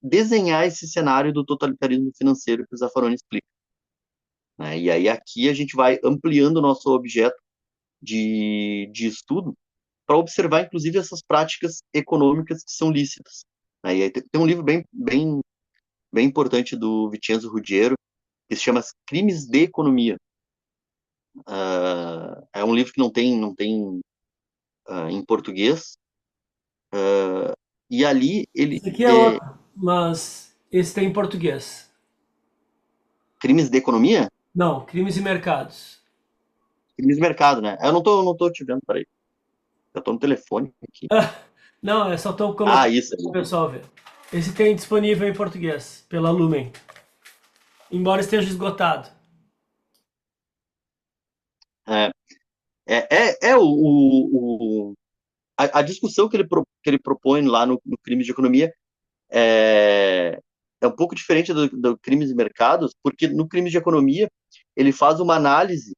C: desenhar esse cenário do totalitarismo financeiro que o Zaffaroni explica. Né? E aí aqui a gente vai ampliando o nosso objeto de estudo para observar, inclusive, essas práticas econômicas que são lícitas. Né? E aí tem um livro bem importante do Vincenzo Ruggiero, que se chama Crimes de Economia. É um livro que não tem em português, e ali ele
B: Esse aqui é outro, mas esse tem em português.
C: crimes de economia,
B: Não, Crimes e Mercados.
C: crimes de mercado, né? Eu não tô te vendo, peraí. Eu tô no telefone aqui.
B: Não, eu só estou
C: Ah,
B: colocando
C: isso
B: para o
C: aí.
B: pessoal ver. Esse tem disponível em português, pela Lumen. Embora esteja esgotado.
C: É, a discussão que ele propõe lá no crime de economia é um pouco diferente do crime de mercados, porque no crime de economia ele faz uma análise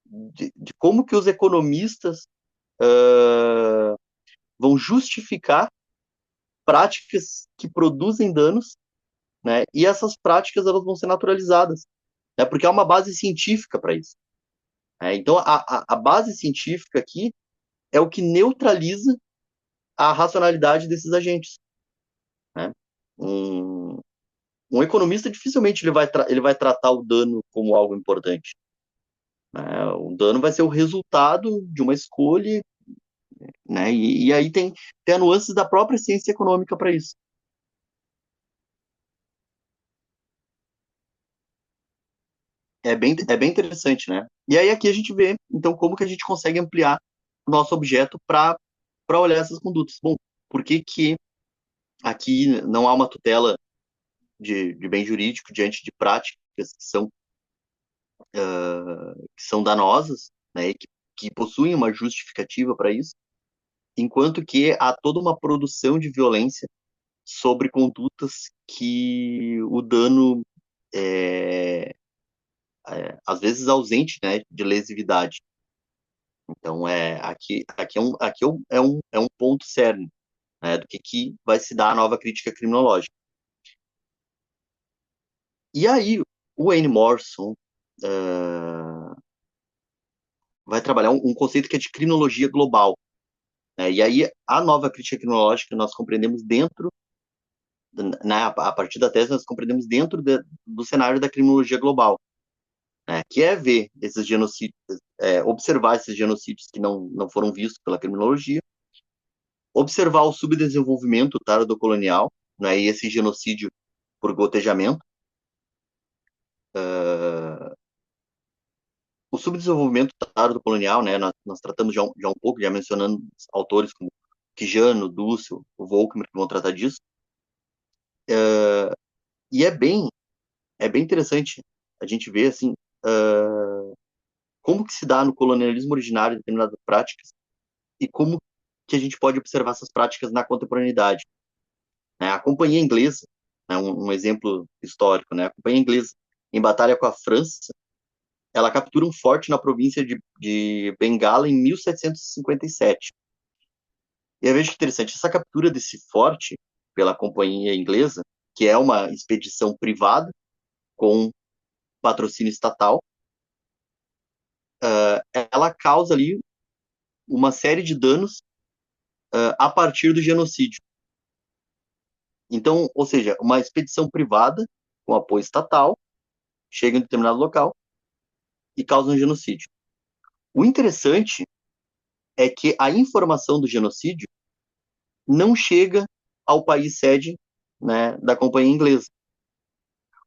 C: de como que os economistas vão justificar práticas que produzem danos, né? E essas práticas elas vão ser naturalizadas, né? Porque há uma base científica para isso. Né? Então a base científica aqui é o que neutraliza a racionalidade desses agentes. Né? Um, um economista dificilmente ele vai tratar o dano como algo importante. Né? O dano vai ser o resultado de uma escolha, né? E aí tem nuances da própria ciência econômica para isso. É bem interessante, né? E aí aqui a gente vê, então, como que a gente consegue ampliar o nosso objeto para olhar essas condutas. Bom, por que que aqui não há uma tutela de bem jurídico diante de práticas que são danosas, né, e que possuem uma justificativa para isso, enquanto que há toda uma produção de violência sobre condutas que o dano é, às vezes ausente, né, de lesividade. Então, aqui é um ponto cerne, né, do que vai se dar a nova crítica criminológica. E aí, o Wayne Morrison vai trabalhar um conceito que é de criminologia global. Né? E aí, a nova crítica criminológica nós compreendemos dentro, né, a partir da tese, nós compreendemos dentro do cenário da criminologia global, né, que é ver esses genocídios, observar esses genocídios que não foram vistos pela criminologia, observar o subdesenvolvimento tardo-colonial, né, e esse genocídio por gotejamento. O subdesenvolvimento tardo-colonial, né, nós tratamos já um pouco, já mencionando autores como Quijano, Dussel, o Volkmer, que vão tratar disso. E é bem interessante a gente ver assim, como que se dá no colonialismo originário determinadas práticas e como que a gente pode observar essas práticas na contemporaneidade. Né? A companhia inglesa, né, um exemplo histórico, né? A companhia inglesa, em batalha com a França, ela captura um forte na província de Bengala em 1757. E veja que interessante, essa captura desse forte pela companhia inglesa, que é uma expedição privada com patrocínio estatal, ela causa ali uma série de danos a partir do genocídio. Então, ou seja, uma expedição privada com apoio estatal chega em determinado local e causa um genocídio. O interessante é que a informação do genocídio não chega ao país sede, né, da companhia inglesa.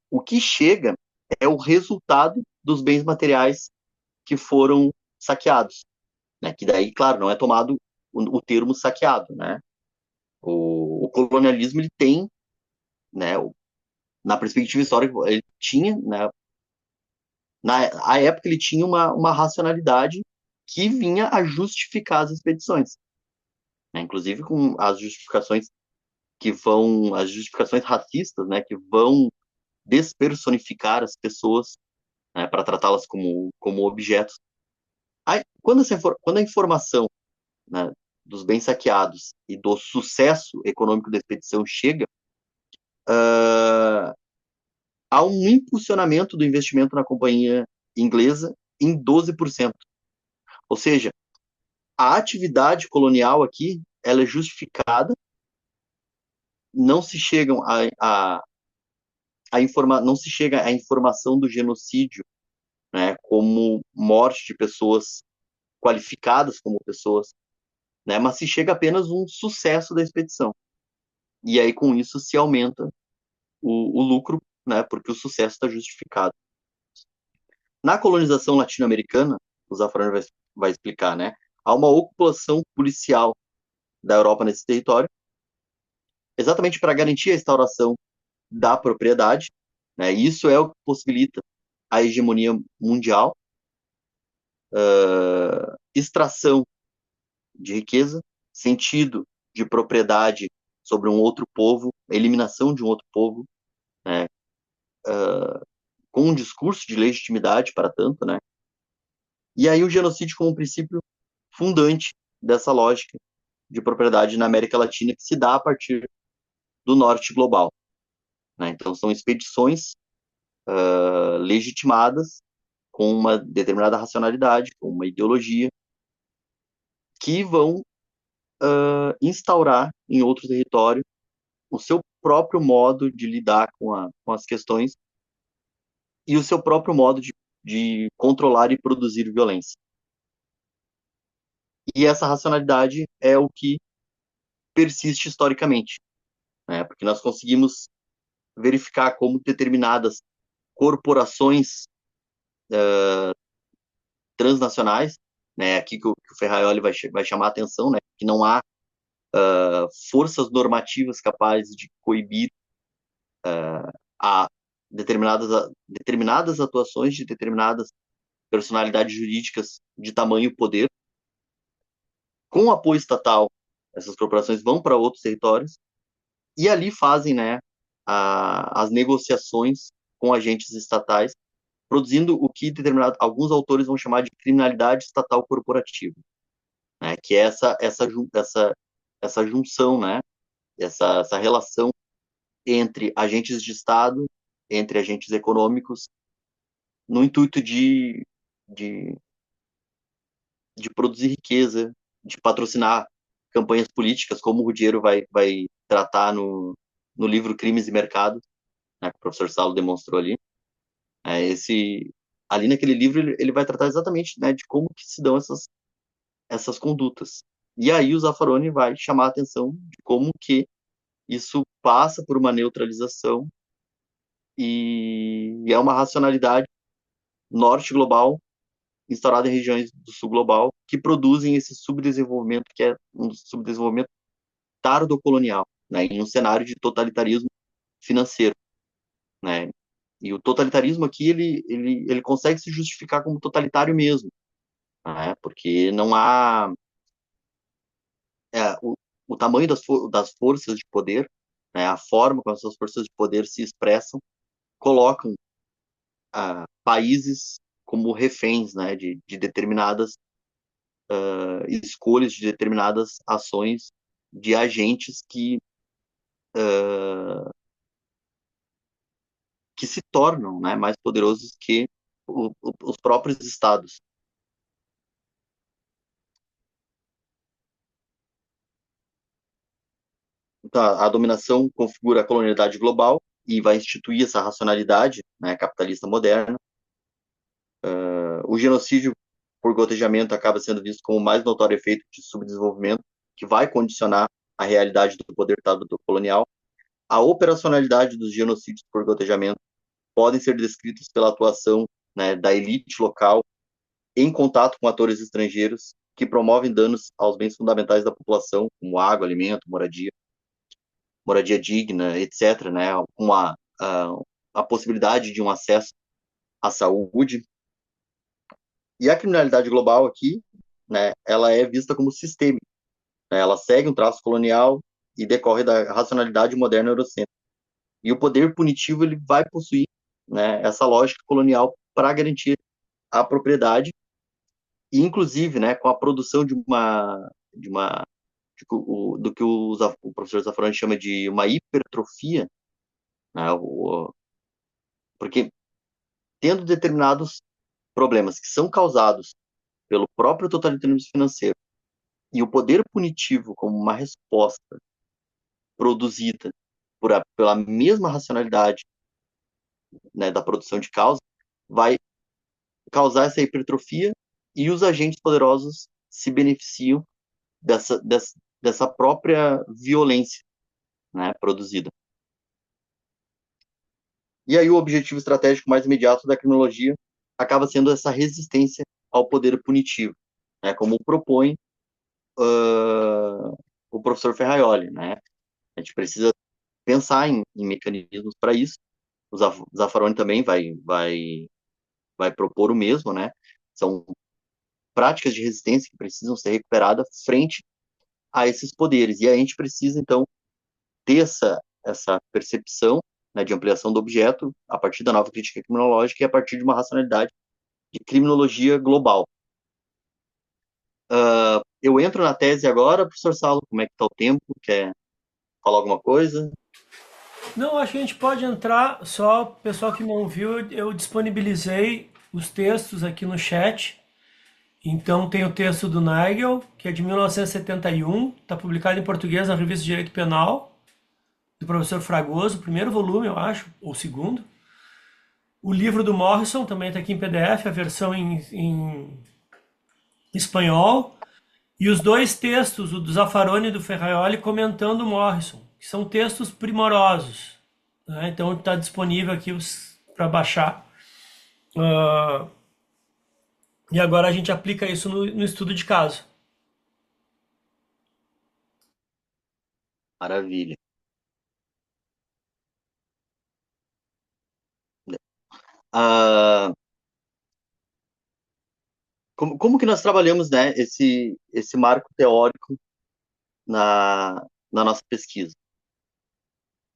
C: O que chega é o resultado dos bens materiais que foram saqueados, né? Que daí, claro, não é tomado o termo saqueado, né? O colonialismo ele tem, né? Na perspectiva histórica ele tinha, né? Na época ele tinha uma racionalidade que vinha a justificar as expedições, né? Inclusive com as justificações racistas, né? Que vão despersonificar as pessoas, né, para tratá-las como objetos. Aí, quando a informação, né, dos bens saqueados e do sucesso econômico da expedição chega, uh, há um impulsionamento do investimento na companhia inglesa em 12%. Ou seja, a atividade colonial aqui ela é justificada, não se chegam não se chega à informação do genocídio, né, como morte de pessoas qualificadas como pessoas, né, mas se chega apenas um sucesso da expedição. E aí com isso se aumenta o lucro, né, porque o sucesso está justificado. Na colonização latino-americana, o Zaffaroni vai explicar, né, há uma ocupação policial da Europa nesse território, exatamente para garantir a instauração da propriedade, né, isso é o que possibilita a hegemonia mundial, extração de riqueza, sentido de propriedade sobre um outro povo, eliminação de um outro povo, né, com um discurso de legitimidade para tanto, né? E aí o genocídio como um princípio fundante dessa lógica de propriedade na América Latina que se dá a partir do norte global, né? Então são expedições legitimadas com uma determinada racionalidade, com uma ideologia que vão instaurar em outro território o seu próprio modo de lidar com as questões e o seu próprio modo de controlar e produzir violência. E essa racionalidade é o que persiste historicamente, né? Porque nós conseguimos verificar como determinadas corporações transnacionais, né? Aqui que o Ferraioli vai chamar a atenção, né? Que não há forças normativas capazes de coibir a determinadas atuações de determinadas personalidades jurídicas de tamanho poder. Com apoio estatal, essas corporações vão para outros territórios e ali fazem, né, as negociações com agentes estatais, produzindo o que alguns autores vão chamar de criminalidade estatal corporativa, né, que é essa junção, né, essa relação entre agentes de Estado, entre agentes econômicos, no intuito de, de produzir riqueza, de patrocinar campanhas políticas, como o Ruggiero vai tratar no livro Crimes e Mercado, né, que o professor Salo demonstrou ali. Ali naquele livro ele vai tratar exatamente, né, de como que se dão essas condutas. E aí o Zaffaroni vai chamar a atenção de como que isso passa por uma neutralização e é uma racionalidade norte global instaurada em regiões do sul global que produzem esse subdesenvolvimento que é um subdesenvolvimento tardo-colonial, né, em um cenário de totalitarismo financeiro, né? E o totalitarismo aqui ele consegue se justificar como totalitário mesmo, né? Porque não há o tamanho das forças de poder, né? A forma como essas forças de poder se expressam colocam países como reféns, né? De determinadas escolhas, de determinadas ações de agentes que se tornam, né, mais poderosos que os próprios estados. Então, a dominação configura a colonialidade global e vai instituir essa racionalidade, né, capitalista moderna. O genocídio por gotejamento acaba sendo visto como o mais notório efeito de subdesenvolvimento que vai condicionar a realidade do poder colonial. A operacionalidade dos genocídios por gotejamento podem ser descritos pela atuação, né, da elite local em contato com atores estrangeiros que promovem danos aos bens fundamentais da população, como água, alimento, moradia digna, etc., né, com a possibilidade de um acesso à saúde. E a criminalidade global aqui, né, ela é vista como sistêmica, né, ela segue um traço colonial e decorre da racionalidade moderna eurocêntrica. E o poder punitivo ele vai possuir, né, essa lógica colonial para garantir a propriedade e, inclusive, né, com a produção do que o professor Zaffaroni chama de uma hipertrofia, né, porque tendo determinados problemas que são causados pelo próprio totalitarismo financeiro e o poder punitivo como uma resposta produzida pela mesma racionalidade, né, da produção de causa, vai causar essa hipertrofia e os agentes poderosos se beneficiam dessa própria violência, né, produzida. E aí o objetivo estratégico mais imediato da criminologia acaba sendo essa resistência ao poder punitivo, né, como propõe o professor Ferraioli, né? A gente precisa pensar em mecanismos para isso. O Zaffaroni também vai propor o mesmo, né? São práticas de resistência que precisam ser recuperadas frente a esses poderes. E a gente precisa, então, ter essa percepção, né, de ampliação do objeto a partir da nova crítica criminológica e a partir de uma racionalidade de criminologia global. Eu entro na tese agora, professor Saulo, como é que está o tempo? Quer falar alguma coisa?
B: Não, acho que a gente pode entrar, só o pessoal que não viu, eu disponibilizei os textos aqui no chat. Então tem o texto do Nigel, que é de 1971, está publicado em português na Revista de Direito Penal, do professor Fragoso, o primeiro volume, eu acho, ou o segundo. O livro do Morrison também está aqui em PDF, a versão em espanhol. E os dois textos, o do Zaffaroni e do Ferraioli, comentando o Morrison, que são textos primorosos, né? Então está disponível aqui para baixar. E agora a gente aplica isso no estudo de caso.
C: Maravilha. Ah, como que nós trabalhamos, né, esse marco teórico na nossa pesquisa?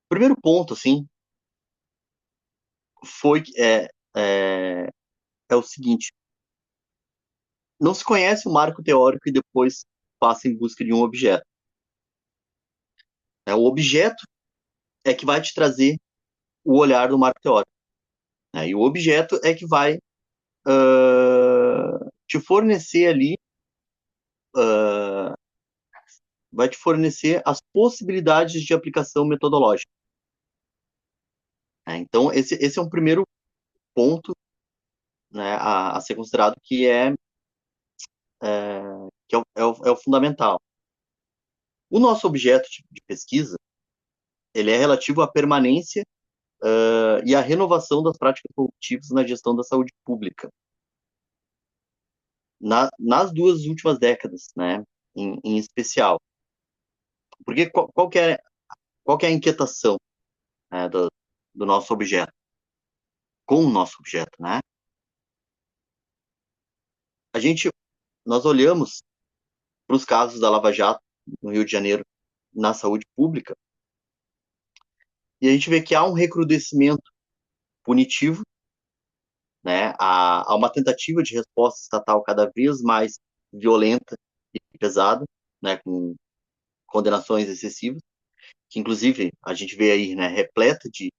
C: O primeiro ponto, assim, foi é, é o seguinte: não se conhece o marco teórico e depois passa em busca de um objeto. O objeto é que vai te trazer o olhar do marco teórico, né? E o objeto é que vai te fornecer ali, uh, vai te fornecer as possibilidades de aplicação metodológica, né? Então, esse é um primeiro ponto, né, a ser considerado que é o fundamental. O nosso objeto de pesquisa, ele é relativo à permanência e à renovação das práticas corruptivas na gestão da saúde pública. Nas duas últimas décadas, né, em especial. Porque qual que é a inquietação, né, do nosso objeto, com o nosso objeto, né? A gente, nós olhamos para os casos da Lava Jato, no Rio de Janeiro, na saúde pública, e a gente vê que há um recrudescimento punitivo, né? Há uma tentativa de resposta estatal cada vez mais violenta e pesada, né? Com condenações excessivas, que inclusive a gente vê aí, né, repleta de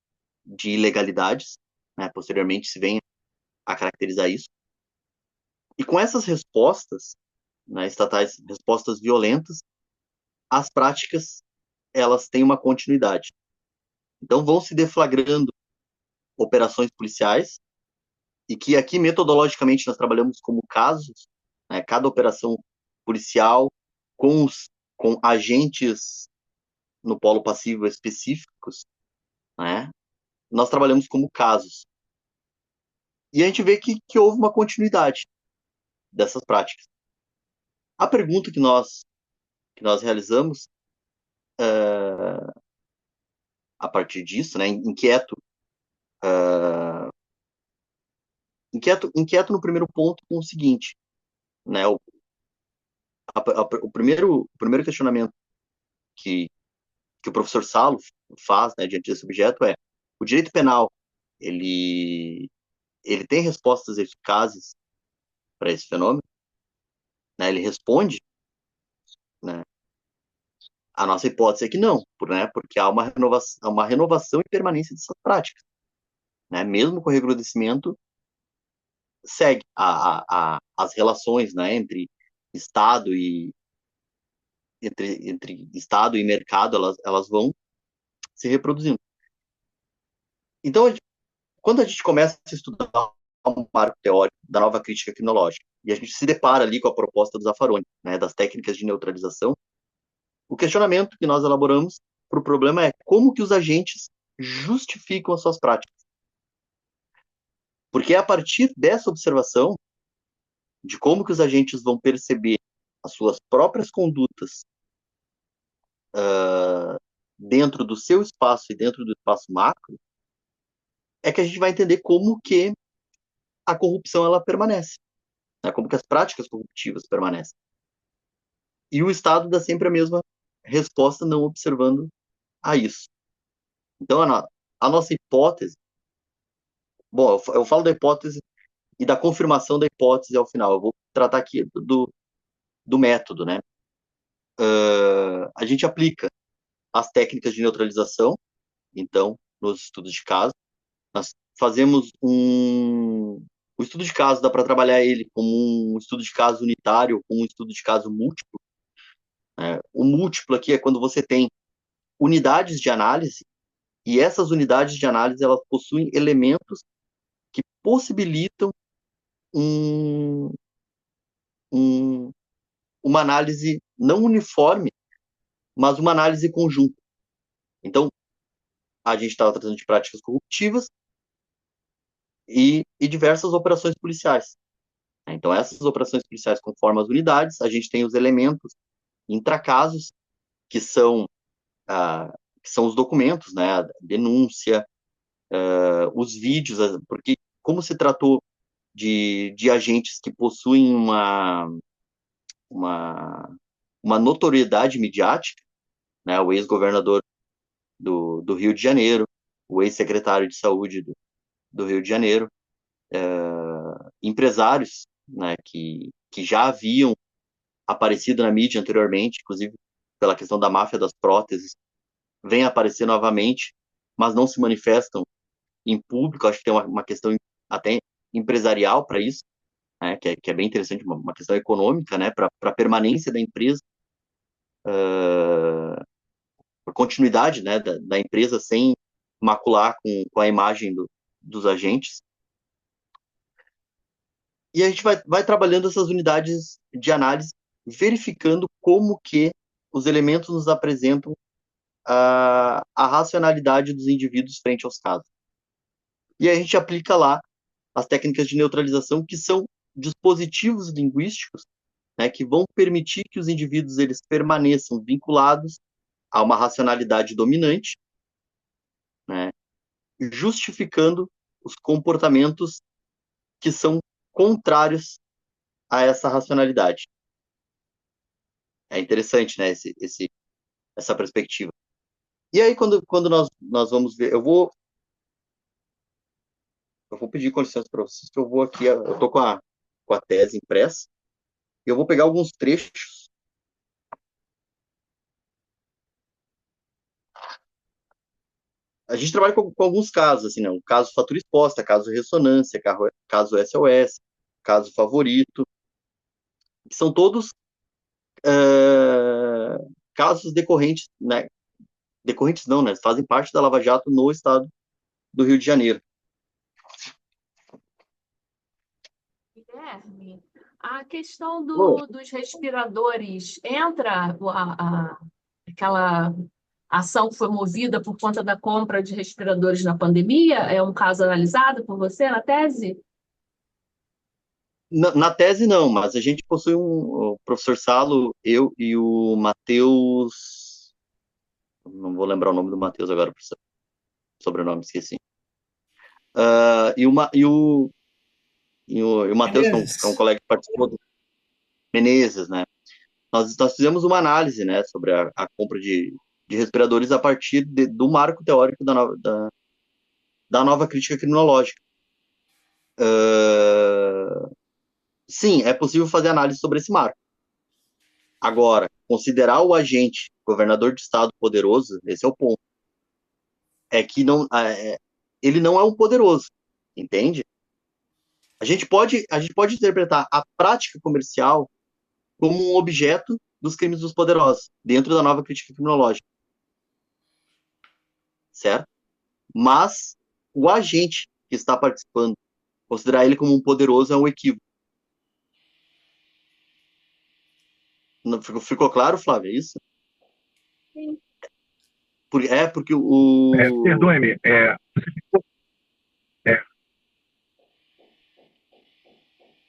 C: ilegalidades, né? Posteriormente se vem a caracterizar isso. E com essas respostas, né, estatais, respostas violentas, as práticas elas têm uma continuidade. Então vão se deflagrando operações policiais e que aqui metodologicamente nós trabalhamos como casos, né, cada operação policial com agentes no polo passivo específicos, né, nós trabalhamos como casos. E a gente vê que houve uma continuidade dessas práticas. A pergunta que nós realizamos a partir disso, né, inquieto no primeiro ponto com o seguinte, né, o primeiro questionamento que que o professor Salo faz, né, diante desse objeto é o direito penal, ele, ele tem respostas eficazes para esse fenômeno, né, ele responde, né, a nossa hipótese é que não, porque há uma renovação e permanência dessas práticas, né, mesmo com o recrudescimento, segue as relações, né, Estado e entre Estado e mercado, elas vão se reproduzindo. Então, quando a gente começa a estudar um marco teórico da nova crítica criminológica, e a gente se depara ali com a proposta do Zaffaroni, né, das técnicas de neutralização, o questionamento que nós elaboramos para o problema é como que os agentes justificam as suas práticas. Porque é a partir dessa observação de como que os agentes vão perceber as suas próprias condutas dentro do seu espaço e dentro do espaço macro, é que a gente vai entender como que a corrupção ela permanece, né? Como que as práticas corruptivas permanecem. E o Estado dá sempre a mesma resposta, não observando a isso. Então, a nossa hipótese, bom, eu falo da hipótese e da confirmação da hipótese ao final. Eu vou tratar aqui do método, né? A gente aplica as técnicas de neutralização, então, nos estudos de caso. Nós fazemos o estudo de caso dá para trabalhar ele como um estudo de caso unitário, como um estudo de caso múltiplo. Né? O múltiplo aqui é quando você tem unidades de análise, e essas unidades de análise elas possuem elementos que possibilitam um, um, uma análise não uniforme, mas uma análise conjunta. Então, a gente estava tratando de práticas corruptivas e diversas operações policiais. Então, essas operações policiais conformam as unidades, a gente tem os elementos intracasos, que são, que são os documentos, né, a denúncia, os vídeos, porque como se tratou de agentes que possuem uma, uma notoriedade midiática, né, o ex-governador do Rio de Janeiro, o ex-secretário de saúde do Rio de Janeiro, empresários, né, que já haviam aparecido na mídia anteriormente, inclusive pela questão da máfia das próteses, vêm aparecer novamente, mas não se manifestam em público. Acho que tem uma questão até empresarial para isso, né, que é bem interessante, uma questão econômica, né, para a permanência da empresa, a continuidade, né, da empresa sem macular com a imagem dos agentes. E a gente vai trabalhando essas unidades de análise, verificando como que os elementos nos apresentam a racionalidade dos indivíduos frente aos casos. E a gente aplica lá as técnicas de neutralização, que são dispositivos linguísticos, né, que vão permitir que os indivíduos eles permaneçam vinculados a uma racionalidade dominante, né, justificando os comportamentos que são contrários a essa racionalidade. É interessante, né, essa perspectiva. E aí, quando nós vamos ver, eu vou pedir com licença para vocês, que eu vou aqui, eu estou com a tese impressa, e eu vou pegar alguns trechos. A gente trabalha com alguns casos, assim, não? Caso fatura exposta, caso ressonância, caso SOS, caso favorito, que são todos casos decorrentes, né? Decorrentes não, né? Fazem parte da Lava Jato no estado do Rio de Janeiro.
A: Guilherme, a questão
C: Oi.
A: dos respiradores entra aquela ação que foi movida por conta da compra de respiradores na pandemia? É um caso analisado por você na tese?
C: Na tese, não, mas a gente possui o professor Salo, eu e o Matheus. Não vou lembrar o nome do Matheus agora, sobrenome, esqueci. E o Matheus, que é um
B: Menezes.
C: colega que participou do Menezes, né? Nós fizemos uma análise, né, sobre a compra de respiradores a partir do marco teórico da nova crítica criminológica. Sim, é possível fazer análise sobre esse marco. Agora, considerar o agente governador de estado poderoso, esse é o ponto. É que não, ele não é um poderoso, entende? A gente pode interpretar a prática comercial como um objeto dos crimes dos poderosos, dentro da nova crítica criminológica, certo? Mas o agente que está participando, considerar ele como um poderoso é um equívoco. Não, ficou claro, Flávio? É isso?
A: Sim.
C: Porque o.
D: Perdoe-me, é,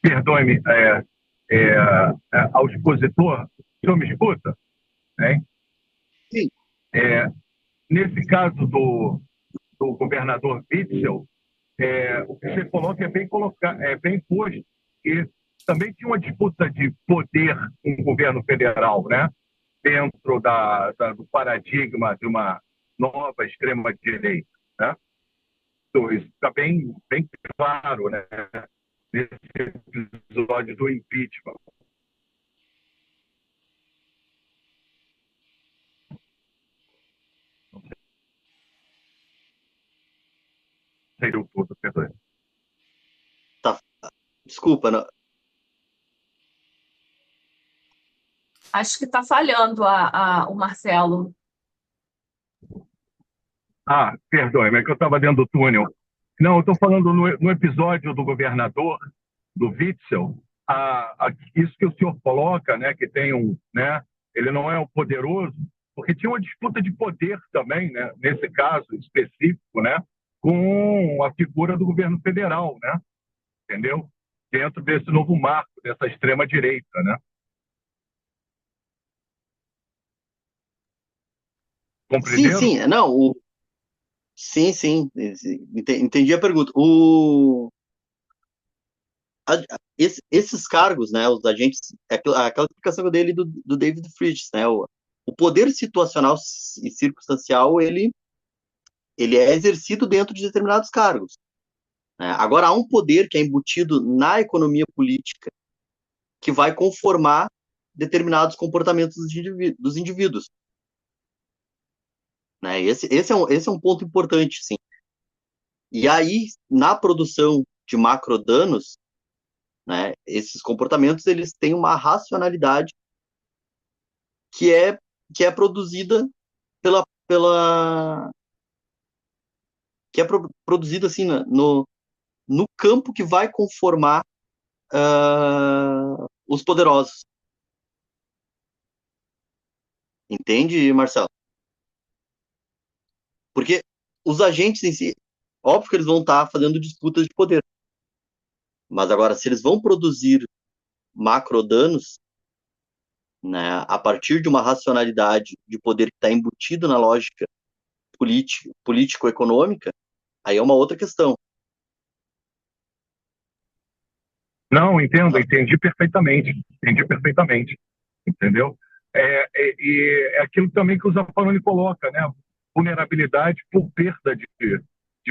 D: perdoe-me, ao expositor, o senhor me escuta? Hein?
C: Sim,
D: É, nesse caso do governador Witzel, o que você coloca é bem posto, que também tinha uma disputa de poder com o governo federal, né? Dentro do paradigma de uma nova extrema-direita, né? Então, isso está bem claro, né? Nesse episódio do impeachment. Não sei o tudo, perdoe.
C: tá. Desculpa, não.
A: Acho que está falhando o Marcelo.
D: Perdoe, é que eu estava dentro do túnel. Não, eu estou falando no episódio do governador, do Witzel, isso que o senhor coloca, né, que tem né, ele não é o poderoso, porque tinha uma disputa de poder também, né, nesse caso específico, né, com a figura do governo federal, né, entendeu? Dentro desse novo marco, dessa extrema-direita, né?
C: Sim,
D: Compreenderam?
C: sim, não, sim, sim, entendi a pergunta. Esses cargos, né, os agentes, aquela explicação dele do David Fritz, né, o poder situacional e circunstancial, ele é exercido dentro de determinados cargos, né? Agora, há um poder que é embutido na economia política que vai conformar determinados comportamentos dos indivíduos, né? Esse é um ponto importante, sim. E aí, na produção de macrodanos, né, esses comportamentos eles têm uma racionalidade que é, que é produzida pela que é produzida assim no campo que vai conformar os poderosos. Entende, Marcelo? Porque os agentes em si, óbvio que eles vão estar fazendo disputas de poder. Mas agora, se eles vão produzir macrodanos, né, a partir de uma racionalidade de poder que está embutido na lógica político-econômica, aí é uma outra questão.
D: Não, entendi perfeitamente, entendeu? E é aquilo também que o Zaffaroni coloca, né? Vulnerabilidade por perda de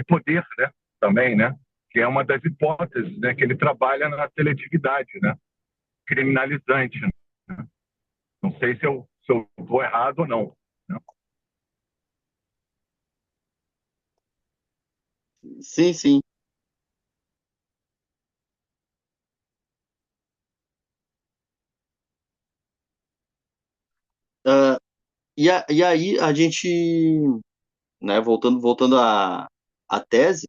D: poder, né? Também, né? Que é uma das hipóteses, né? Que ele trabalha na seletividade, né? Criminalizante. Né? Não sei se eu estou errado ou não. Né?
C: Sim, sim. Uh, e aí a gente, né, voltando à tese,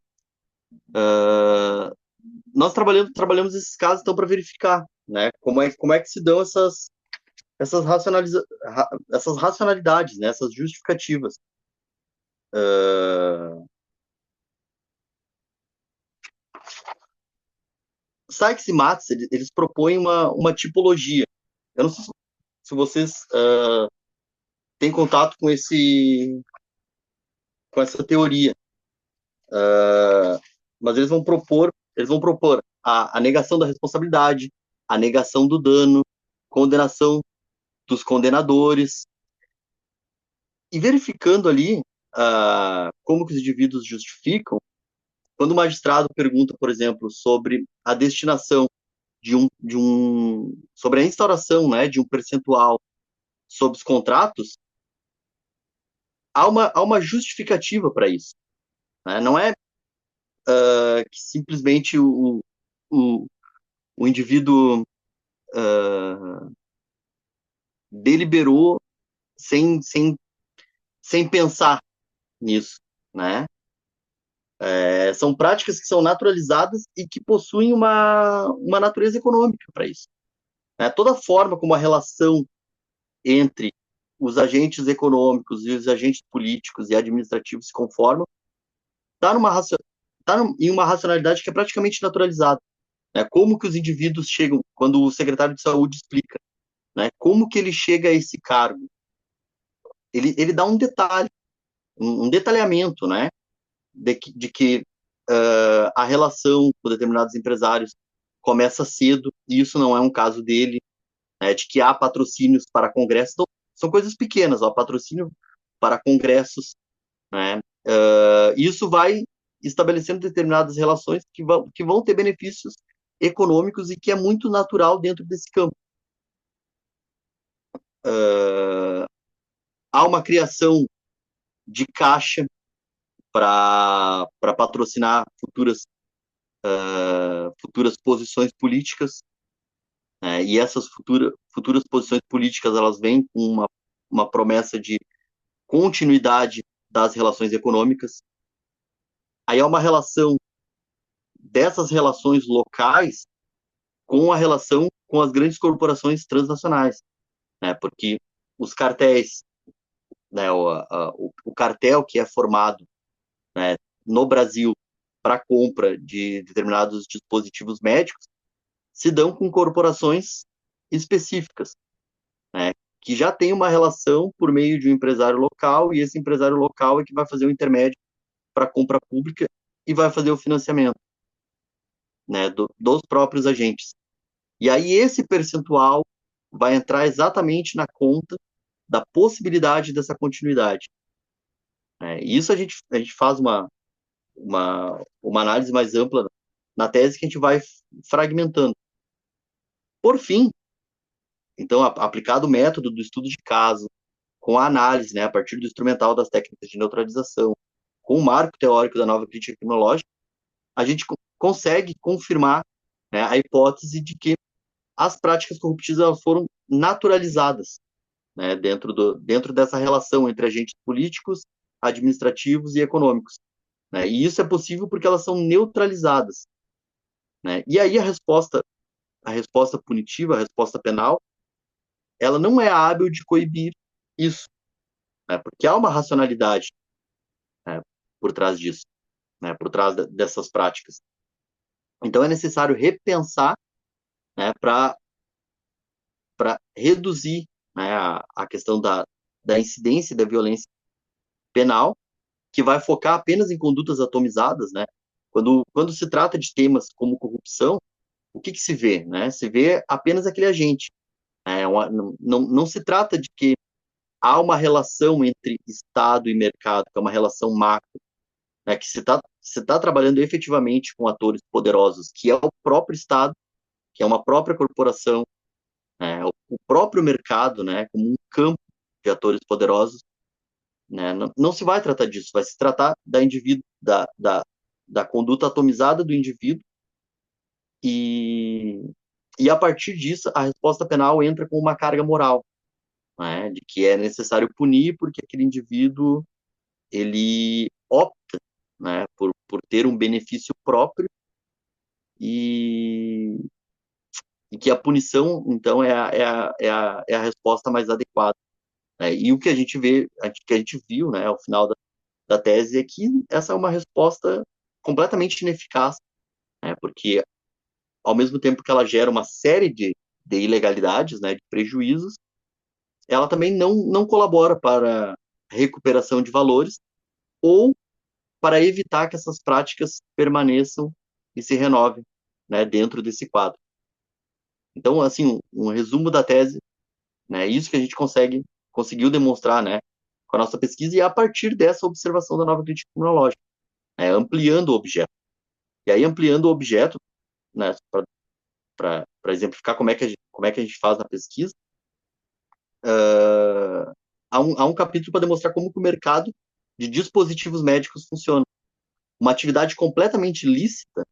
C: nós trabalhamos esses casos então para verificar, né, como é que se dão essas racionalidades, né, essas justificativas. Sykes e Matz, eles propõem uma tipologia. Eu não sei se vocês têm contato com essa teoria, mas eles vão propor a negação da responsabilidade, a negação do dano, condenação dos condenadores E verificando ali como que os indivíduos justificam, quando o magistrado pergunta, por exemplo, sobre a destinação sobre a instauração, né, de um percentual sobre os contratos, há uma justificativa para isso, né? Não é que simplesmente o, o indivíduo deliberou sem pensar nisso, né? São práticas que são naturalizadas e que possuem uma natureza econômica para isso, né? Toda forma como a relação entre os agentes econômicos e os agentes políticos e administrativos se conformam está em uma racionalidade que é praticamente naturalizada, né? Como que os indivíduos chegam, quando o secretário de saúde explica, né? Como que ele chega a esse cargo? Ele dá um detalhe, um detalhamento, né? De que a relação com determinados empresários começa cedo, e isso não é um caso dele, né? De que há patrocínios para congressos, então, são coisas pequenas, ó, patrocínio para congressos, né? Isso vai estabelecendo determinadas relações que vão ter benefícios econômicos e que é muito natural dentro desse campo. Há uma criação de caixa para patrocinar futuras posições políticas, né? E essas futuras posições políticas elas vêm com uma promessa de continuidade das relações econômicas. Aí há uma relação dessas relações locais com a relação com as grandes corporações transnacionais, né? Porque os cartéis, né, o cartel que é formado, né, no Brasil para compra de determinados dispositivos médicos se dão com corporações específicas, né, que já tem uma relação por meio de um empresário local, e esse empresário local é que vai fazer o intermédio para a compra pública e vai fazer o financiamento, né, dos próprios agentes. E aí esse percentual vai entrar exatamente na conta da possibilidade dessa continuidade, né? E isso a gente faz uma análise mais ampla na tese que a gente vai fragmentando. Por fim, então, aplicado o método do estudo de caso, com a análise, né, a partir do instrumental das técnicas de neutralização, com o marco teórico da nova crítica criminológica, a gente consegue confirmar, né, a hipótese de que as práticas corruptivas elas foram naturalizadas, né, dentro dessa relação entre agentes políticos, administrativos e econômicos, né? E isso é possível porque elas são neutralizadas, né? E aí a resposta punitiva, a resposta penal, ela não é hábil de coibir isso, né? Porque há uma racionalidade, né, por trás disso, né, por trás dessas práticas. Então é necessário repensar, né, para reduzir, né, a questão da incidência da violência penal, que vai focar apenas em condutas atomizadas, né? Quando se trata de temas como corrupção, o que se vê, né? Se vê apenas aquele agente. Não se trata de que há uma relação entre Estado e mercado, que é uma relação macro, né? Que se tá trabalhando efetivamente com atores poderosos, que é o próprio Estado, que é uma própria corporação, né? O próprio mercado, né? Como um campo de atores poderosos, né? Não se vai tratar disso, vai se tratar da conduta atomizada do indivíduo, e a partir disso a resposta penal entra com uma carga moral, né? De que é necessário punir porque aquele indivíduo ele opta, né, por ter um benefício próprio, e, e que a punição então é a resposta mais adequada, né? E o que a gente vê, que a gente viu, né, ao final da tese é que essa é uma resposta completamente ineficaz, né? Porque ao mesmo tempo que ela gera uma série de ilegalidades, né, de prejuízos, ela também não colabora para a recuperação de valores ou para evitar que essas práticas permaneçam e se renovem, né, dentro desse quadro. Então, assim, um resumo da tese, né, isso que a gente conseguiu demonstrar, né, com a nossa pesquisa e a partir dessa observação da nova crítica criminológica, né, ampliando o objeto. E aí, ampliando o objeto, né, para exemplificar como é que a gente faz na pesquisa, há um capítulo para demonstrar como que o mercado de dispositivos médicos funciona. Uma atividade completamente lícita,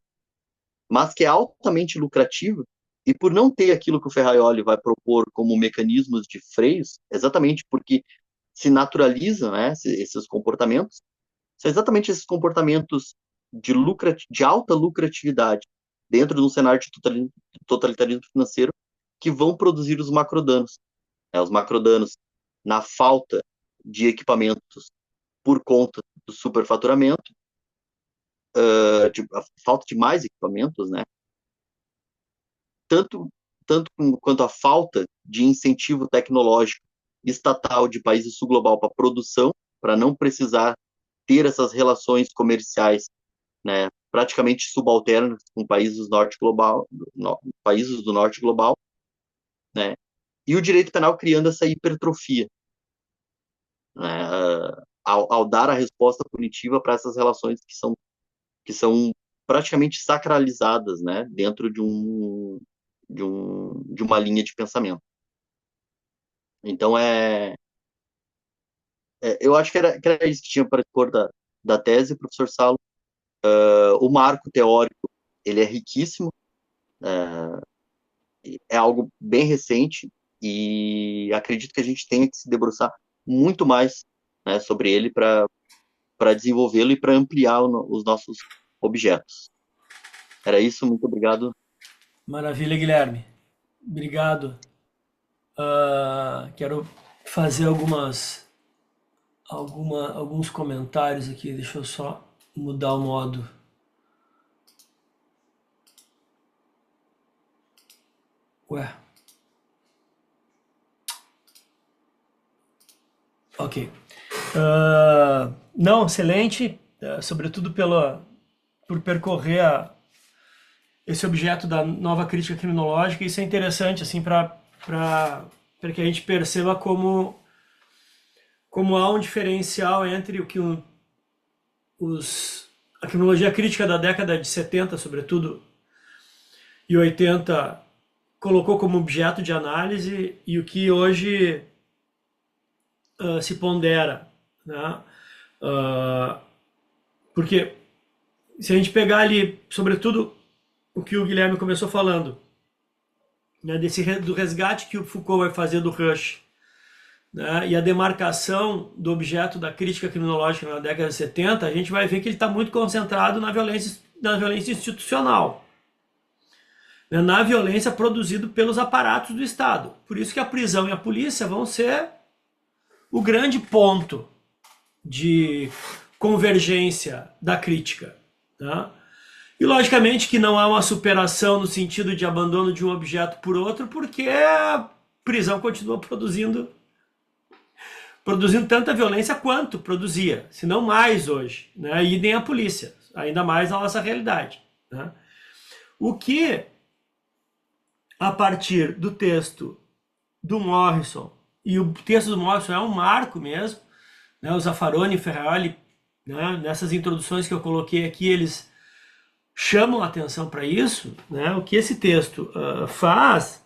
C: mas que é altamente lucrativa, e por não ter aquilo que o Ferraioli vai propor como mecanismos de freios, exatamente porque se naturalizam, né, esses comportamentos, são exatamente esses comportamentos de alta lucratividade dentro de um cenário de totalitarismo financeiro que vão produzir os macrodanos. Né, os macrodanos na falta de equipamentos por conta do superfaturamento, a falta de mais equipamentos, né? Tanto quanto a falta de incentivo tecnológico estatal de países sul global para produção, para não precisar ter essas relações comerciais, né, praticamente subalternas com países do norte global, né, e o direito penal criando essa hipertrofia, né, ao dar a resposta punitiva para essas relações que são praticamente sacralizadas, né, dentro de uma linha de pensamento. Então, eu acho que era isso que tinha para expor da tese, professor Salo. O marco teórico, ele é riquíssimo, é algo bem recente, e acredito que a gente tenha que se debruçar muito mais, né, sobre ele para desenvolvê-lo e para ampliar os nossos objetos. Era isso, muito obrigado.
B: Maravilha, Guilherme. Obrigado. Quero fazer alguns comentários aqui. Deixa eu só mudar o modo. Ué. Ok. Não, excelente. Sobretudo por percorrer esse objeto da nova crítica criminológica. Isso é interessante, assim, para que a gente perceba como há um diferencial entre o que a criminologia crítica da década de 70, sobretudo, e 80, colocou como objeto de análise e o que hoje se pondera, né? Porque se a gente pegar ali, sobretudo, o que o Guilherme começou falando, né, do resgate que o Foucault vai fazer do Rush, né, e a demarcação do objeto da crítica criminológica na década de 70, a gente vai ver que ele está muito concentrado na violência institucional, né, na violência produzida pelos aparatos do Estado. Por isso que a prisão e a polícia vão ser o grande ponto de convergência da crítica, né? E logicamente que não há uma superação no sentido de abandono de um objeto por outro, porque a prisão continua produzindo tanta violência quanto produzia, se não mais hoje, né? E nem a polícia, ainda mais na nossa realidade, né? O que, a partir do texto do Morrison, e o texto do Morrison é um marco mesmo, né? O Zaffaroni e Ferraioli, né? Nessas introduções que eu coloquei aqui, eles chamam a atenção para isso, né? O que esse texto faz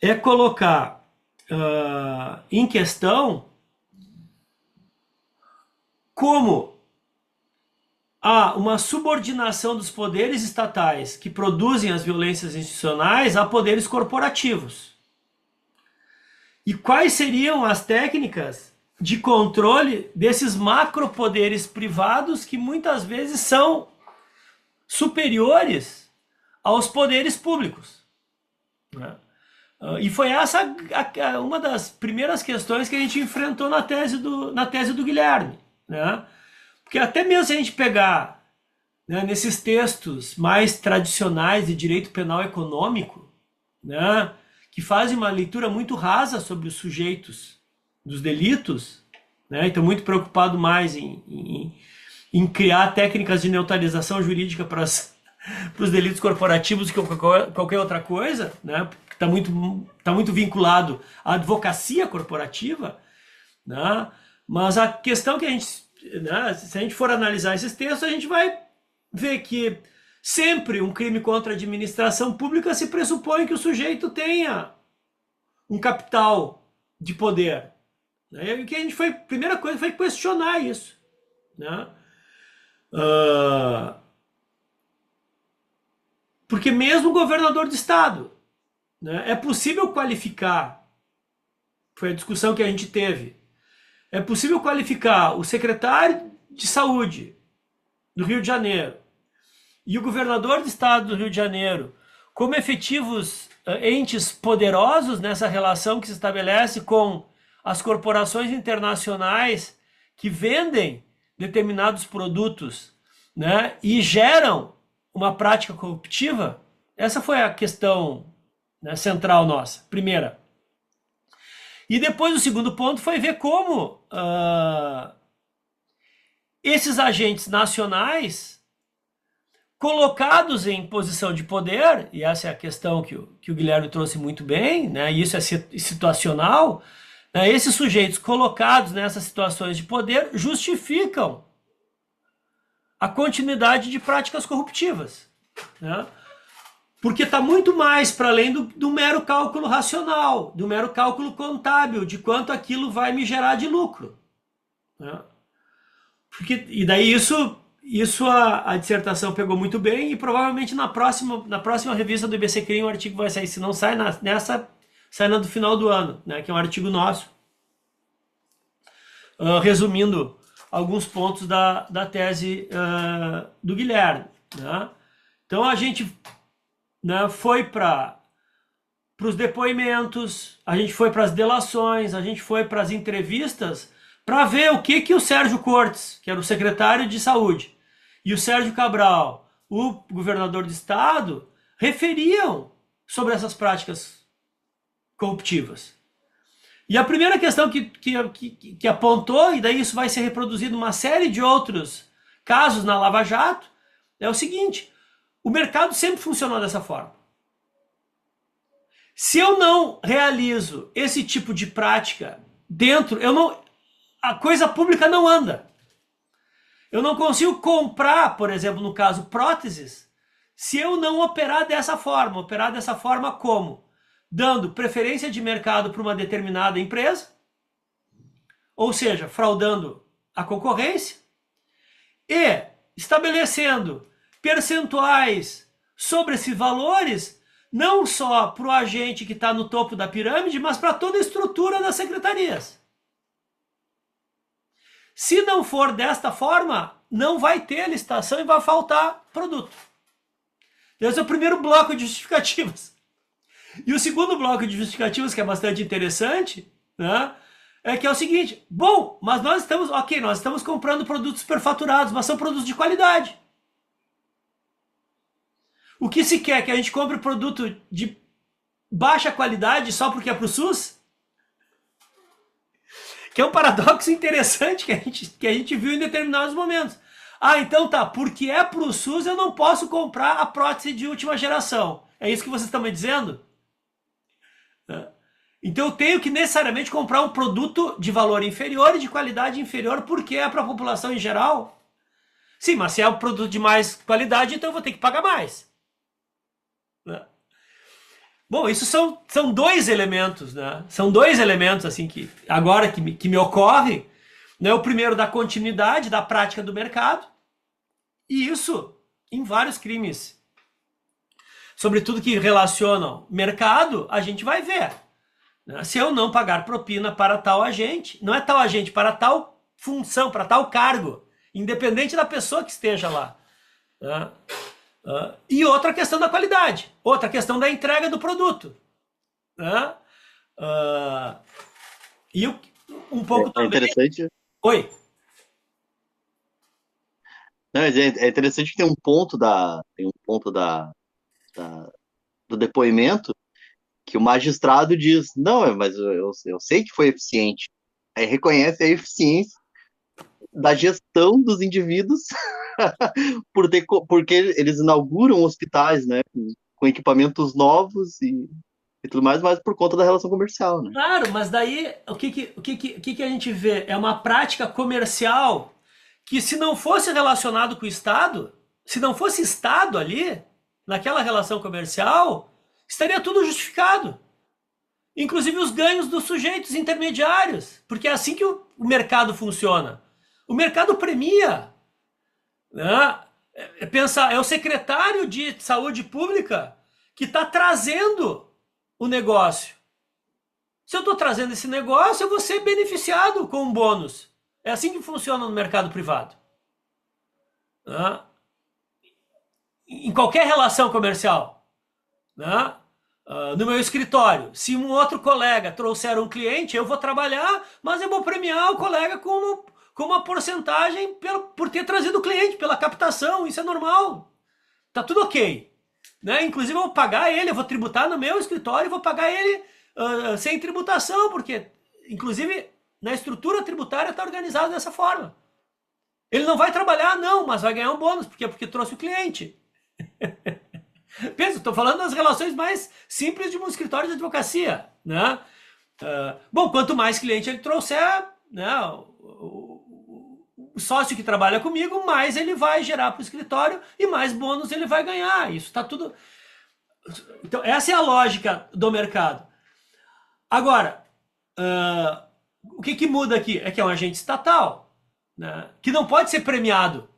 B: é colocar em questão como há uma subordinação dos poderes estatais que produzem as violências institucionais a poderes corporativos. E quais seriam as técnicas de controle desses macropoderes privados que muitas vezes são superiores aos poderes públicos, né? E foi essa uma das primeiras questões que a gente enfrentou na tese do Guilherme, né? Porque até mesmo se a gente pegar, né, nesses textos mais tradicionais de direito penal econômico, né, que fazem uma leitura muito rasa sobre os sujeitos dos delitos, né, e estão muito preocupados mais em criar técnicas de neutralização jurídica para os delitos corporativos que qualquer outra coisa, né? Está muito vinculado à advocacia corporativa, né? Mas a questão que a gente, né, se a gente for analisar esses textos, a gente vai ver que sempre um crime contra a administração pública se pressupõe que o sujeito tenha um capital de poder. E o que a gente foi, a primeira coisa foi questionar isso, né? Porque mesmo o governador de estado, né, é possível qualificar, foi a discussão que a gente teve, é possível qualificar o secretário de saúde do Rio de Janeiro e o governador do estado do Rio de Janeiro como efetivos entes poderosos nessa relação que se estabelece com as corporações internacionais que vendem determinados produtos, né, e geram uma prática corruptiva. Essa foi a questão, né, central nossa, primeira. E depois o segundo ponto foi ver como esses agentes nacionais colocados em posição de poder, e essa é a questão que o Guilherme trouxe muito bem, né, e isso é situacional, né, esses sujeitos colocados nessas situações de poder justificam a continuidade de práticas corruptivas, né? Porque está muito mais para além do mero cálculo racional, do mero cálculo contábil, de quanto aquilo vai me gerar de lucro, né? E daí isso a dissertação pegou muito bem, e provavelmente na próxima revista do IBC Crime o artigo vai sair. Se não sai nessa, sai no final do ano, né, que é um artigo nosso, resumindo alguns pontos da tese do Guilherme, né? Então a gente, né, foi para os depoimentos, a gente foi para as delações, a gente foi para as entrevistas para ver o que o Sérgio Cortes, que era o secretário de saúde, e o Sérgio Cabral, o governador do estado, referiam sobre essas práticas corruptivas. E a primeira questão que apontou, e daí isso vai ser reproduzido em uma série de outros casos na Lava Jato, é o seguinte: o mercado sempre funcionou dessa forma. Se eu não realizo esse tipo de prática dentro, a coisa pública não anda. Eu não consigo comprar, por exemplo, no caso, próteses, se eu não operar dessa forma. Operar dessa forma como? Dando preferência de mercado para uma determinada empresa, ou seja, fraudando a concorrência, e estabelecendo percentuais sobre esses valores, não só para o agente que está no topo da pirâmide, mas para toda a estrutura das secretarias. Se não for desta forma, não vai ter licitação e vai faltar produto. Esse é o primeiro bloco de justificativas. E o segundo bloco de justificativas, que é bastante interessante, né, é que é o seguinte: bom, mas nós estamos comprando produtos superfaturados, mas são produtos de qualidade. O que se quer? Que a gente compre produto de baixa qualidade só porque é para o SUS? Que é um paradoxo interessante que a gente viu em determinados momentos. Ah, então tá, porque é para o SUS eu não posso comprar a prótese de última geração. É isso que vocês estão me dizendo? Então eu tenho que necessariamente comprar um produto de valor inferior e de qualidade inferior porque é para a população em geral? Sim, mas se é um produto de mais qualidade, então eu vou ter que pagar mais. Bom, isso são dois elementos, né? São dois elementos assim que agora que me ocorre, né? O primeiro, da continuidade da prática do mercado, e isso em vários crimes, sobretudo que relacionam mercado, a gente vai ver, né? Se eu não pagar propina para tal agente, não é tal agente, para tal função, para tal cargo, independente da pessoa que esteja lá, né? E outra questão da qualidade, outra questão da entrega do produto, né? E um pouco também...
C: interessante.
B: Oi.
C: Não, é interessante que tem um ponto do depoimento que o magistrado diz: não, mas eu sei que foi eficiente. Aí reconhece a eficiência da gestão dos indivíduos porque eles inauguram hospitais, né, com equipamentos novos e tudo mais, mas por conta da relação comercial, né?
B: Claro, mas daí o que a gente vê? É uma prática comercial que, se não fosse relacionado com o Estado, se não fosse Estado ali, naquela relação comercial, estaria tudo justificado. Inclusive os ganhos dos sujeitos intermediários, porque é assim que o mercado funciona. O mercado premia, né? É o secretário de saúde pública que está trazendo o negócio. Se eu estou trazendo esse negócio, eu vou ser beneficiado com um bônus. É assim que funciona no mercado privado. Né? Em qualquer relação comercial. Né? No meu escritório, se um outro colega trouxer um cliente, eu vou trabalhar, mas eu vou premiar o colega com uma porcentagem por ter trazido o cliente, pela captação. Isso é normal. Tá tudo ok. Né? Inclusive, eu vou pagar ele, eu vou tributar no meu escritório e vou pagar ele sem tributação, porque, inclusive, na estrutura tributária está organizado dessa forma. Ele não vai trabalhar, não, mas vai ganhar um bônus, porque trouxe o cliente. Pensa, estou falando das relações mais simples de um escritório de advocacia. Né? Bom, quanto mais cliente ele trouxer, né, o sócio que trabalha comigo, mais ele vai gerar para o escritório e mais bônus ele vai ganhar. Isso está tudo... Então, essa é a lógica do mercado. Agora, o que muda aqui? É que é um agente estatal, né, que não pode ser premiado.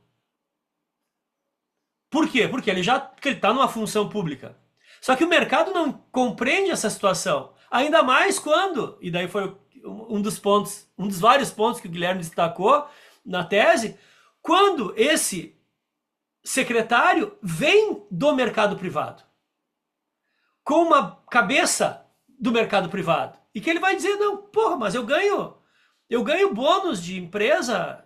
B: Por quê? Porque ele está numa função pública. Só que o mercado não compreende essa situação. Ainda mais quando, e daí foi um dos vários pontos que o Guilherme destacou na tese, quando esse secretário vem do mercado privado, com uma cabeça do mercado privado, e que ele vai dizer, não, porra, mas eu ganho bônus de empresa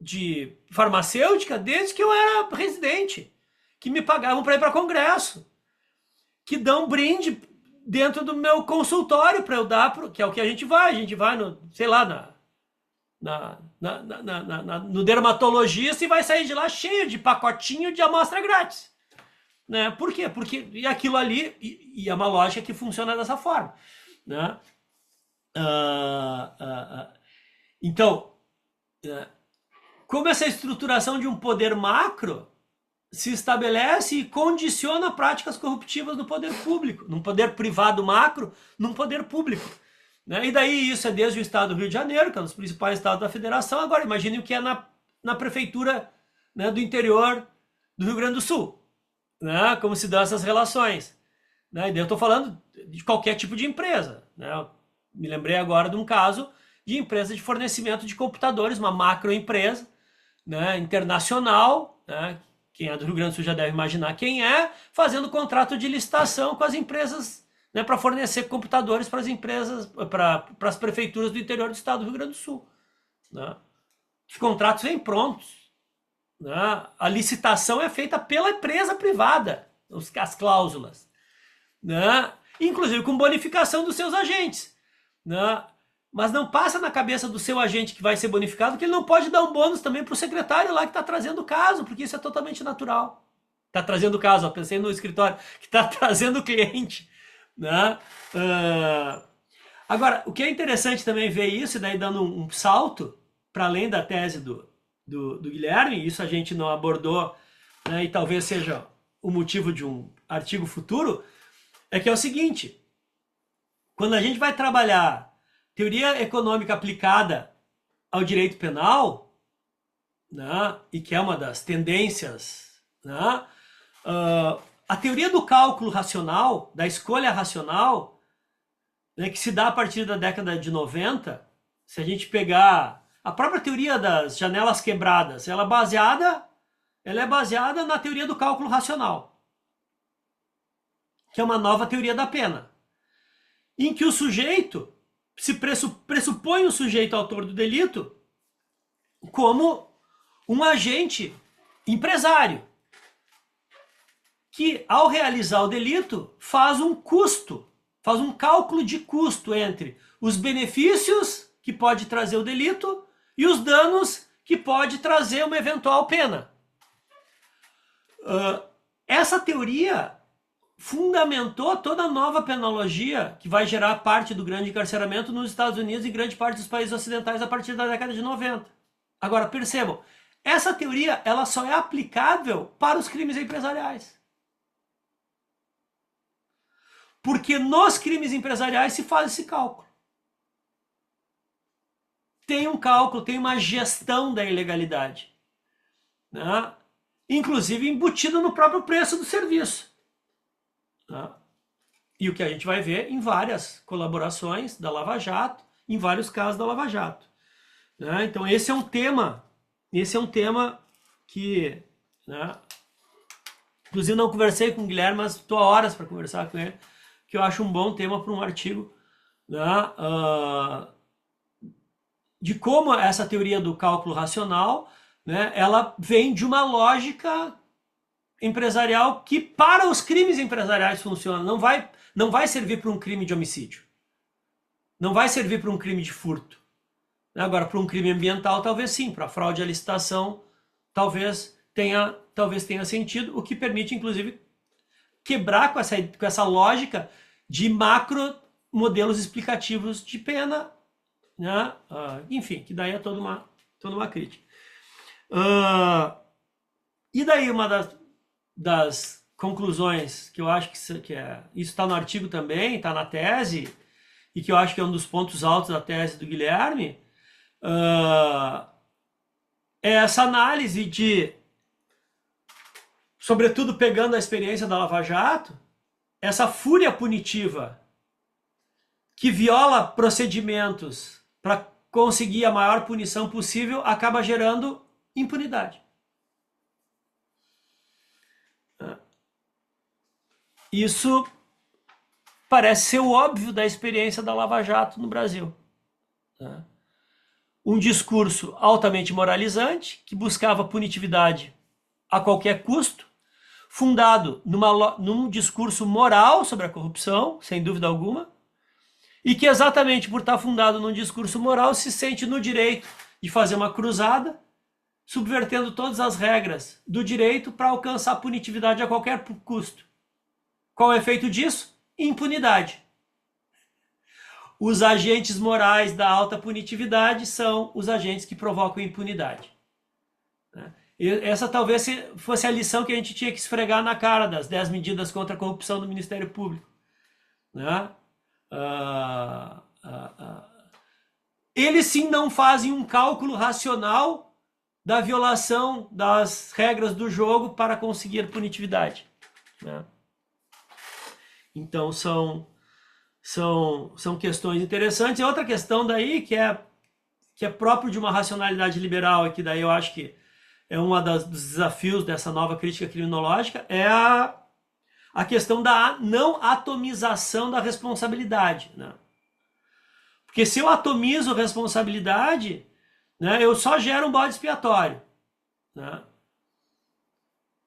B: de farmacêutica desde que eu era residente, que me pagavam para ir para congresso, que dão brinde dentro do meu consultório para eu dar, que é o que a gente vai no, sei lá, no dermatologista e vai sair de lá cheio de pacotinho de amostra grátis. Né? Por quê? Porque e aquilo ali, e é uma lógica que funciona dessa forma. Né? Então, como essa estruturação de um poder macro se estabelece e condiciona práticas corruptivas no poder público, num poder privado macro, num poder público. Né? E daí isso é desde o estado do Rio de Janeiro, que é um dos principais estados da federação. Agora imagine o que é na prefeitura, né, do interior do Rio Grande do Sul. Né? Como se dão essas relações. Né? E daí eu estou falando de qualquer tipo de empresa. Né? Eu me lembrei agora de um caso de empresa de fornecimento de computadores, uma macroempresa, né, internacional, né? Quem é do Rio Grande do Sul já deve imaginar quem é, fazendo contrato de licitação com as empresas, né, para fornecer computadores para as empresas, para as prefeituras do interior do estado do Rio Grande do Sul. Né? Os contratos vêm prontos. Né? A licitação é feita pela empresa privada, as cláusulas. Né? Inclusive com bonificação dos seus agentes. Né? Mas não passa na cabeça do seu agente que vai ser bonificado que ele não pode dar um bônus também para o secretário lá que está trazendo o caso, porque isso é totalmente natural. Está trazendo o caso, ó, pensei no escritório, que está trazendo o cliente. Né? Agora, o que é interessante também ver isso, e daí dando um salto para além da tese do Guilherme, isso a gente não abordou, né, e talvez seja o motivo de um artigo futuro, é que é o seguinte, quando a gente vai trabalhar teoria econômica aplicada ao direito penal, né, e que é uma das tendências, né, a teoria do cálculo racional, da escolha racional, né, que se dá a partir da década de 90, se a gente pegar a própria teoria das janelas quebradas, ela é baseada na teoria do cálculo racional, que é uma nova teoria da pena, em que o sujeito se pressupõe o sujeito autor do delito como um agente empresário que, ao realizar o delito, faz um cálculo de custo entre os benefícios que pode trazer o delito e os danos que pode trazer uma eventual pena. Essa teoria fundamentou toda a nova penologia que vai gerar parte do grande encarceramento nos Estados Unidos e grande parte dos países ocidentais a partir da década de 90. Agora, percebam, essa teoria ela só é aplicável para os crimes empresariais. Porque nos crimes empresariais se faz esse cálculo. Tem um cálculo, tem uma gestão da ilegalidade, né? Inclusive embutido no próprio preço do serviço, né? E o que a gente vai ver em várias colaborações da Lava Jato, em vários casos da Lava Jato, né? Então esse é um tema que, né? Inclusive não conversei com o Guilherme, mas estou há horas para conversar com ele, que eu acho um bom tema para um artigo, né? De como essa teoria do cálculo racional, né, ela vem de uma lógica empresarial que para os crimes empresariais funciona. Não vai servir para um crime de homicídio. Não vai servir para um crime de furto. Agora, para um crime ambiental, talvez sim. Para fraude à licitação, talvez tenha sentido, o que permite, inclusive, quebrar com essa lógica de macro modelos explicativos de pena, né? Enfim, que daí é toda uma crítica. E daí uma das conclusões que eu acho que isso está no artigo também, está na tese, e que eu acho que é um dos pontos altos da tese do Guilherme, é essa análise de, sobretudo pegando a experiência da Lava Jato, essa fúria punitiva que viola procedimentos para conseguir a maior punição possível, acaba gerando impunidade. Isso parece ser o óbvio da experiência da Lava Jato no Brasil. Um discurso altamente moralizante, que buscava punitividade a qualquer custo, fundado num discurso moral sobre a corrupção, sem dúvida alguma, e que exatamente por estar fundado num discurso moral se sente no direito de fazer uma cruzada, subvertendo todas as regras do direito para alcançar punitividade a qualquer custo. Qual é o efeito disso? Impunidade. Os agentes morais da alta punitividade são os agentes que provocam impunidade. Essa talvez fosse a lição que a gente tinha que esfregar na cara das 10 medidas contra a corrupção do Ministério Público, né? Eles sim não fazem um cálculo racional da violação das regras do jogo para conseguir punitividade, né? Então são questões interessantes. E outra questão daí que é próprio de uma racionalidade liberal, e que daí eu acho que é um dos desafios dessa nova crítica criminológica, é a questão da não atomização da responsabilidade, né? Porque se eu atomizo responsabilidade, né, eu só gero um bode expiatório, né?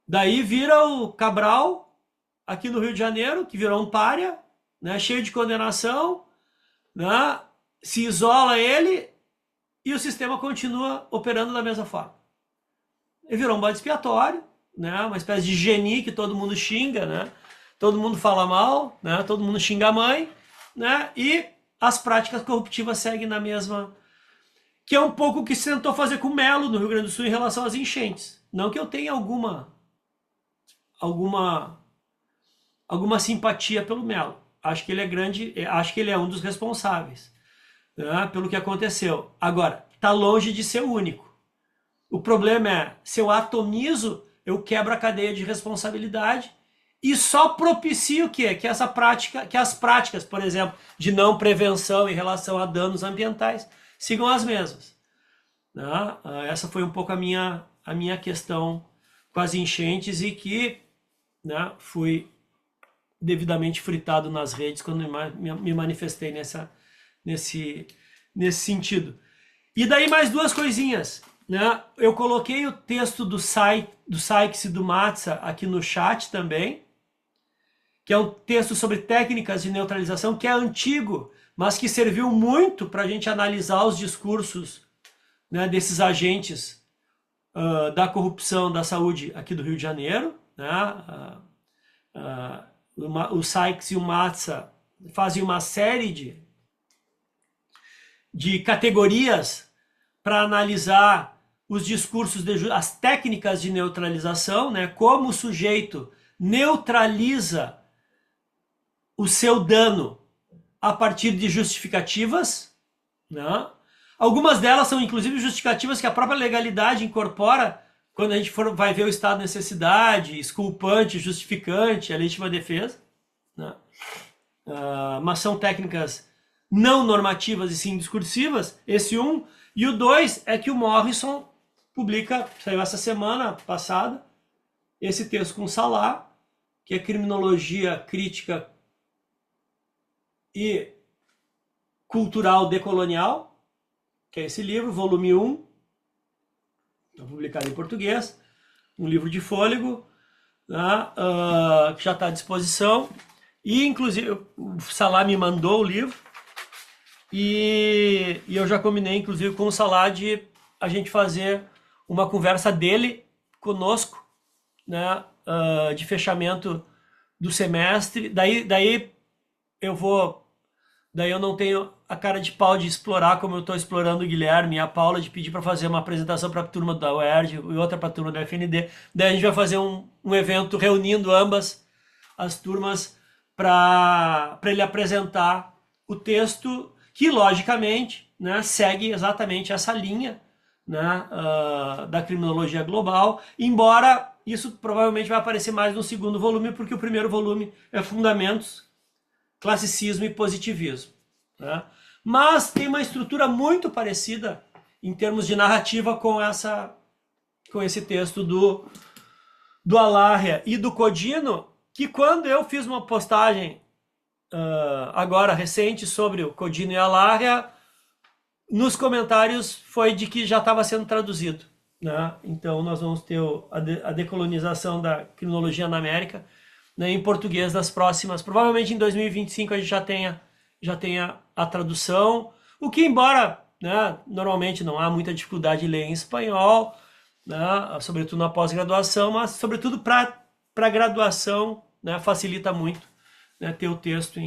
B: Daí vira o Cabral, aqui no Rio de Janeiro, que virou um pária, né, cheio de condenação, né, se isola ele e o sistema continua operando da mesma forma. Ele virou um bode expiatório, né, uma espécie de geni que todo mundo xinga, né, todo mundo fala mal, né, todo mundo xinga a mãe, né, e as práticas corruptivas seguem na mesma... Que é um pouco o que se tentou fazer com o Melo no Rio Grande do Sul em relação às enchentes. Não que eu tenha alguma simpatia pelo Melo. Acho que ele é grande, acho que ele é um dos responsáveis, né, pelo que aconteceu. Agora, está longe de ser o único. O problema é, se eu atomizo, eu quebro a cadeia de responsabilidade e só propicio o quê? Que as práticas, por exemplo, de não prevenção em relação a danos ambientais sigam as mesmas, né? Essa foi um pouco a minha questão com as enchentes, e que, né, fui devidamente fritado nas redes quando me manifestei nesse sentido. E daí mais duas coisinhas, né? Eu coloquei o texto do Sykes e do Matza aqui no chat também, que é um texto sobre técnicas de neutralização, que é antigo, mas que serviu muito para a gente analisar os discursos, né, desses agentes da corrupção da saúde aqui do Rio de Janeiro, né? o Sykes e o Matza fazem uma série de categorias para analisar os discursos, as técnicas de neutralização, né? Como o sujeito neutraliza o seu dano a partir de justificativas, né? Algumas delas são inclusive justificativas que a própria legalidade incorpora quando a gente vai ver o estado de necessidade, exculpante, justificante, a legítima defesa, né? Mas são técnicas não normativas e sim discursivas, esse um. E o dois é que o Morrison saiu essa semana passada, esse texto com Salah, que é Criminologia Crítica e Cultural Decolonial, que é esse livro, volume 1, publicado em português, um livro de fôlego, né, que já está à disposição. E, inclusive, o Salah me mandou o livro e eu já combinei, inclusive, com o Salah de a gente fazer uma conversa dele conosco, né, de fechamento do semestre. Daí eu não tenho a cara de pau de explorar como eu estou explorando o Guilherme e a Paula, de pedir para fazer uma apresentação para a turma da UERJ e outra para a turma da UFND. Daí a gente vai fazer um evento reunindo ambas as turmas para ele apresentar o texto que, logicamente, né, segue exatamente essa linha, né, da criminologia global, embora isso provavelmente vai aparecer mais no segundo volume, porque o primeiro volume é Fundamentos, Classicismo e Positivismo, né? Mas tem uma estrutura muito parecida em termos de narrativa com esse texto do Alarria e do Codino, que quando eu fiz uma postagem agora recente sobre o Codino e Alarria, nos comentários foi de que já estava sendo traduzido, né? Então nós vamos ter a decolonização da criminologia na América, né, em português das próximas, provavelmente em 2025 a gente já tenha a tradução, o que, embora, né, normalmente não há muita dificuldade de ler em espanhol, né, sobretudo na pós-graduação, mas sobretudo para graduação, né, facilita muito, né, ter o texto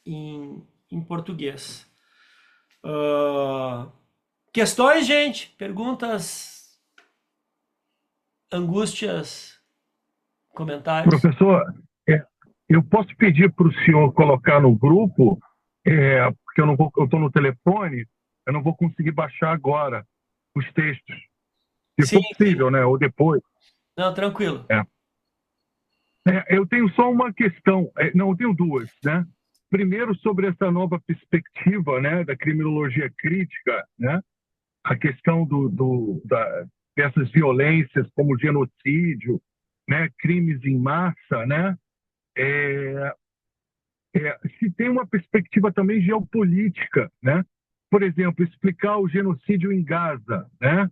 B: em português. Questões, gente? Perguntas? Angústias? Comentários?
D: Professor, eu posso pedir para o senhor colocar no grupo, porque eu estou no telefone, eu não vou conseguir baixar agora os textos. Se
B: Sim,
D: for possível,
B: sim.
D: né? Ou depois.
B: Não, tranquilo.
D: Eu tenho só uma questão, não, eu tenho duas, né? Primeiro, sobre essa nova perspectiva, né, da criminologia crítica, né? A questão dessas violências como genocídio, né, crimes em massa, né? Se tem uma perspectiva também geopolítica, né? Por exemplo, explicar o genocídio em Gaza, né?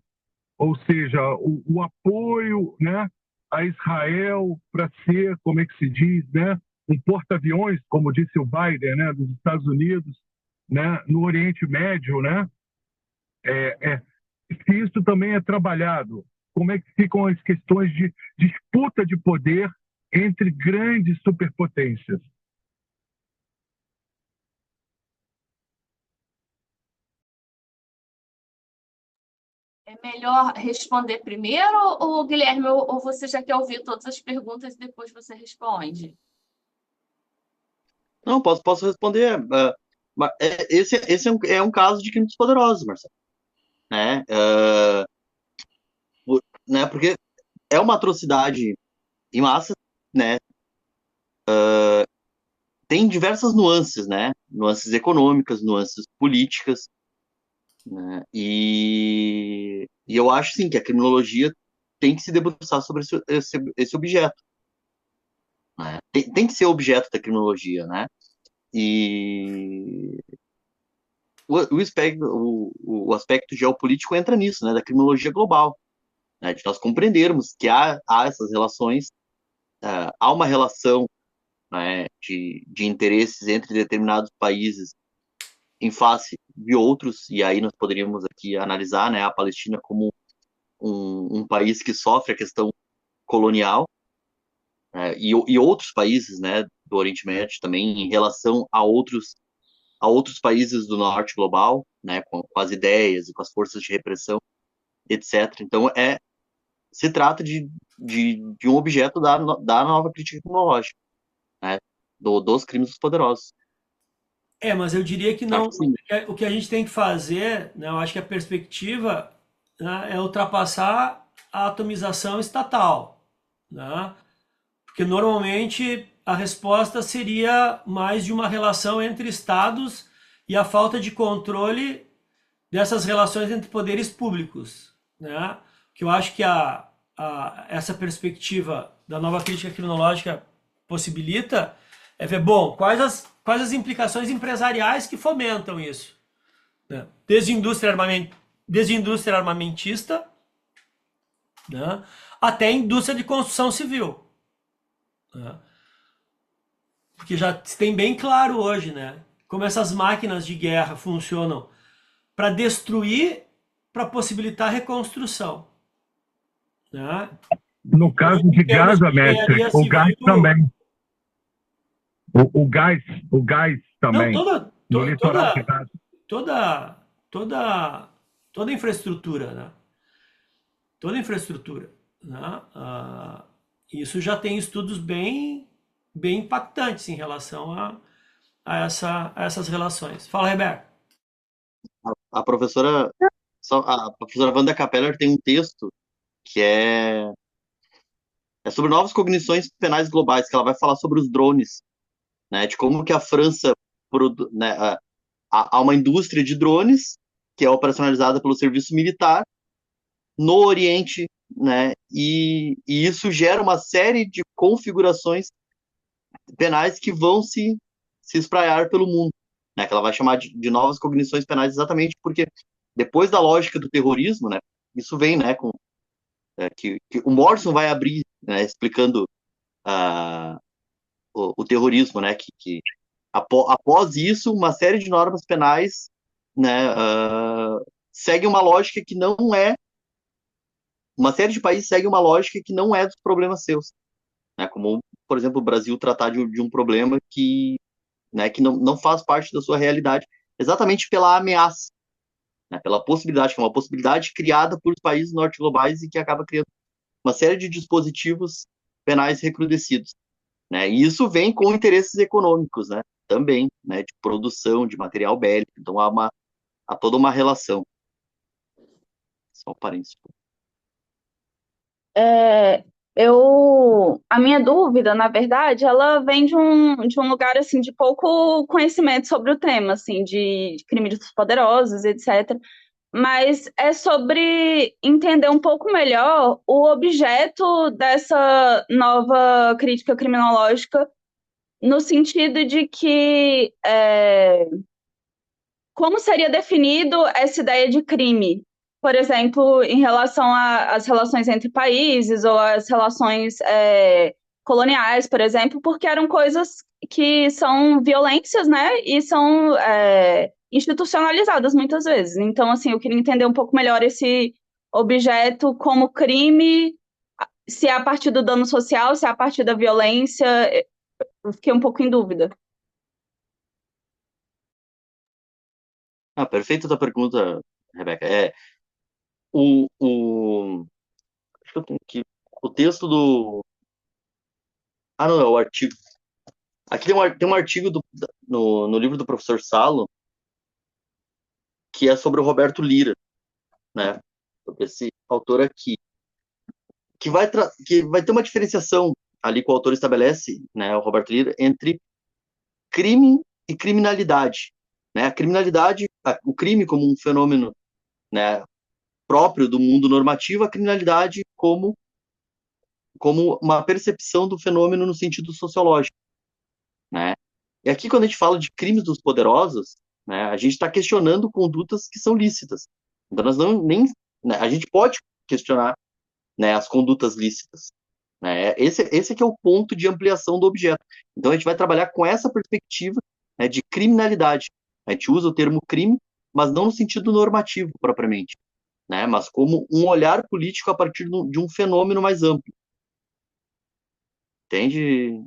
D: Ou seja, o apoio, né, a Israel para ser, como é que se diz, né, um porta-aviões, como disse o Biden, né, dos Estados Unidos, né, no Oriente Médio, né? Se isso também é trabalhado, como é que ficam as questões de disputa de poder entre grandes superpotências?
A: É melhor responder primeiro, ou Guilherme, ou você já quer ouvir todas as perguntas e depois você responde?
C: Não, posso responder. Esse é um caso de crimes poderosos, Marcelo. Né? Né? Porque é uma atrocidade em massa, né? Tem diversas nuances, né? Nuances econômicas, nuances políticas, né? E eu acho, sim, que a criminologia tem que se debruçar sobre esse objeto. Né? Tem que ser objeto da criminologia, né? E o aspecto geopolítico entra nisso, né? Da criminologia global, né? De nós compreendermos que há essas relações, há uma relação, né, de interesses entre determinados países em face de outros, e aí nós poderíamos aqui analisar, né, a Palestina como um país que sofre a questão colonial, e outros países, né, do Oriente Médio também, em relação a outros países do norte global, né, com as ideias e com as forças de repressão, etc. Então, se trata de um objeto da nova crítica tecnológica, né, dos crimes dos poderosos.
B: Mas eu diria que
C: Acho
B: não.
C: que sim.
B: O que a gente tem que fazer, né, eu acho que a perspectiva, né, é ultrapassar a atomização estatal, né? Porque normalmente a resposta seria mais de uma relação entre estados e a falta de controle dessas relações entre poderes públicos, né? Que eu acho que essa perspectiva da nova crítica criminológica possibilita é ver, bom, quais as implicações empresariais que fomentam isso, né? Desde indústria armamentista, né, até indústria de construção civil, né? Porque já tem bem claro hoje, né, como essas máquinas de guerra funcionam para destruir, para possibilitar reconstrução, né?
D: No caso
B: Em
D: de
B: termos
D: Gaza,
B: de
D: mestre,
B: engenharia
D: o gás
B: civil,
D: também. O gás
B: não,
D: também. No litoral de Gaza.
B: toda, toda a infraestrutura, né? Toda a infraestrutura, né? Isso já tem estudos bem impactantes em relação a essas relações. Fala, Rebeca.
C: A professora, a professora Wanda Capeller tem um texto que é sobre novas cognições penais globais, que ela vai falar sobre os drones, né, de como que a França, né, há uma indústria de drones que é operacionalizada pelo serviço militar no Oriente, né, e isso gera uma série de configurações penais que vão se espraiar pelo mundo, né, que ela vai chamar de novas cognições penais exatamente porque depois da lógica do terrorismo, né, isso vem, né, que o Morrison vai abrir, né, explicando uh, o terrorismo, né, após isso uma série de normas penais, né, segue uma lógica que não é, uma série de países segue uma lógica que não é dos problemas seus, né, como, por exemplo, o Brasil tratar de um problema né, que não faz parte da sua realidade, exatamente pela ameaça, né, pela possibilidade, que é uma possibilidade criada por países norte-globais e que acaba criando uma série de dispositivos penais recrudescidos, né, e isso vem com interesses econômicos, né, também, né, de produção de material bélico, então há toda uma relação. Só um parênteses.
E: É, a minha dúvida, na verdade, ela vem de um lugar assim de pouco conhecimento sobre o tema, assim, de crimes poderosos, etc. Mas é sobre entender um pouco melhor o objeto dessa nova crítica criminológica, no sentido de que como seria definido essa ideia de crime? Por exemplo, em relação às relações entre países ou às relações coloniais, por exemplo, porque eram coisas que são violências, né? E são institucionalizadas muitas vezes. Então, assim, eu queria entender um pouco melhor esse objeto como crime, se é a partir do dano social, se é a partir da violência. Eu fiquei um pouco em dúvida.
C: Perfeita a tua pergunta, Rebeca. Acho que eu tenho aqui o texto do. Não, é o artigo. Aqui tem um artigo no livro do professor Salo, que é sobre o Roberto Lira, né? Sobre esse autor aqui, que vai ter uma diferenciação ali que o autor estabelece, né, o Roberto Lira, entre crime e criminalidade, né? A criminalidade, o crime como um fenômeno, né, próprio do mundo normativo, a criminalidade como uma percepção do fenômeno no sentido sociológico, né? E aqui quando a gente fala de crimes dos poderosos, né, a gente está questionando condutas que são lícitas. Então nós não nem, né, a gente pode questionar, né, as condutas lícitas, né? Esse que é o ponto de ampliação do objeto. Então a gente vai trabalhar com essa perspectiva, né, de criminalidade. A gente usa o termo crime, mas não no sentido normativo propriamente, né, mas como um olhar político a partir de um fenômeno mais amplo. entende?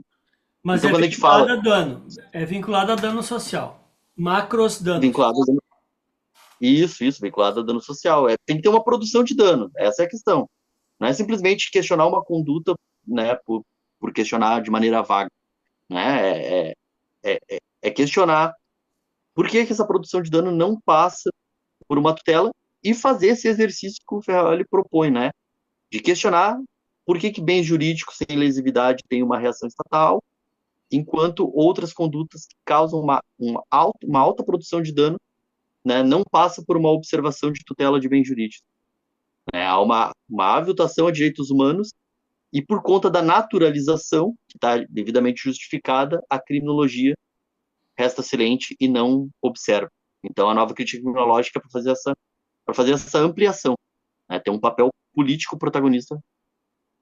B: Mas
C: Então,
B: é
C: quando a gente fala
B: vinculado a dano. É vinculado a dano social. Macros danos.
C: vinculado a dano, isso, vinculado a dano social, tem que ter uma produção de dano, essa é a questão. Não é simplesmente questionar uma conduta, né, por questionar de maneira vaga, né? É questionar por que essa produção de dano não passa por uma tutela e fazer esse exercício que o Ferrari propõe, né? De questionar por que bens jurídicos sem lesividade têm uma reação estatal, enquanto outras condutas que causam uma alta produção de dano, né, não passa por uma observação de tutela de bens jurídicos. Né? Há uma aviltação a direitos humanos e, por conta da naturalização, que está devidamente justificada, a criminologia resta silente e não observa. Então, a nova crítica criminológica é para fazer essa ampliação, né? Tem um papel político protagonista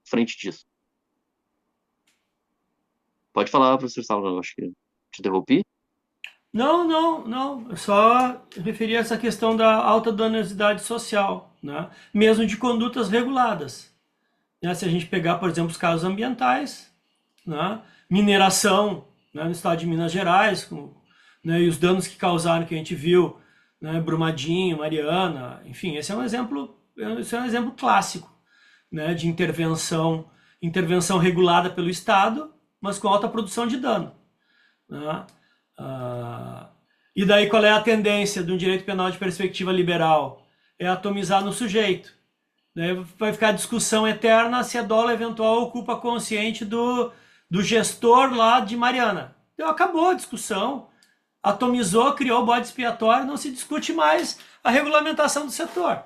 C: frente disso. Pode falar, professor Saulo, eu acho que te interrompi.
B: Não. Eu só referi a essa questão da alta danosidade social, né? Mesmo de condutas reguladas. Né? Se a gente pegar, por exemplo, os casos ambientais, né? Mineração, né? No estado de Minas Gerais, né? E os danos que causaram, que a gente viu, né? Brumadinho, Mariana, enfim, esse é um exemplo clássico, né? De intervenção regulada pelo Estado, mas com alta produção de dano. Né? E daí qual é a tendência de um direito penal de perspectiva liberal? É atomizar no sujeito. Daí vai ficar a discussão eterna se a dolo eventual ocupa consciente do gestor lá de Mariana. Então acabou a discussão, atomizou, criou o bode expiatório, não se discute mais a regulamentação do setor.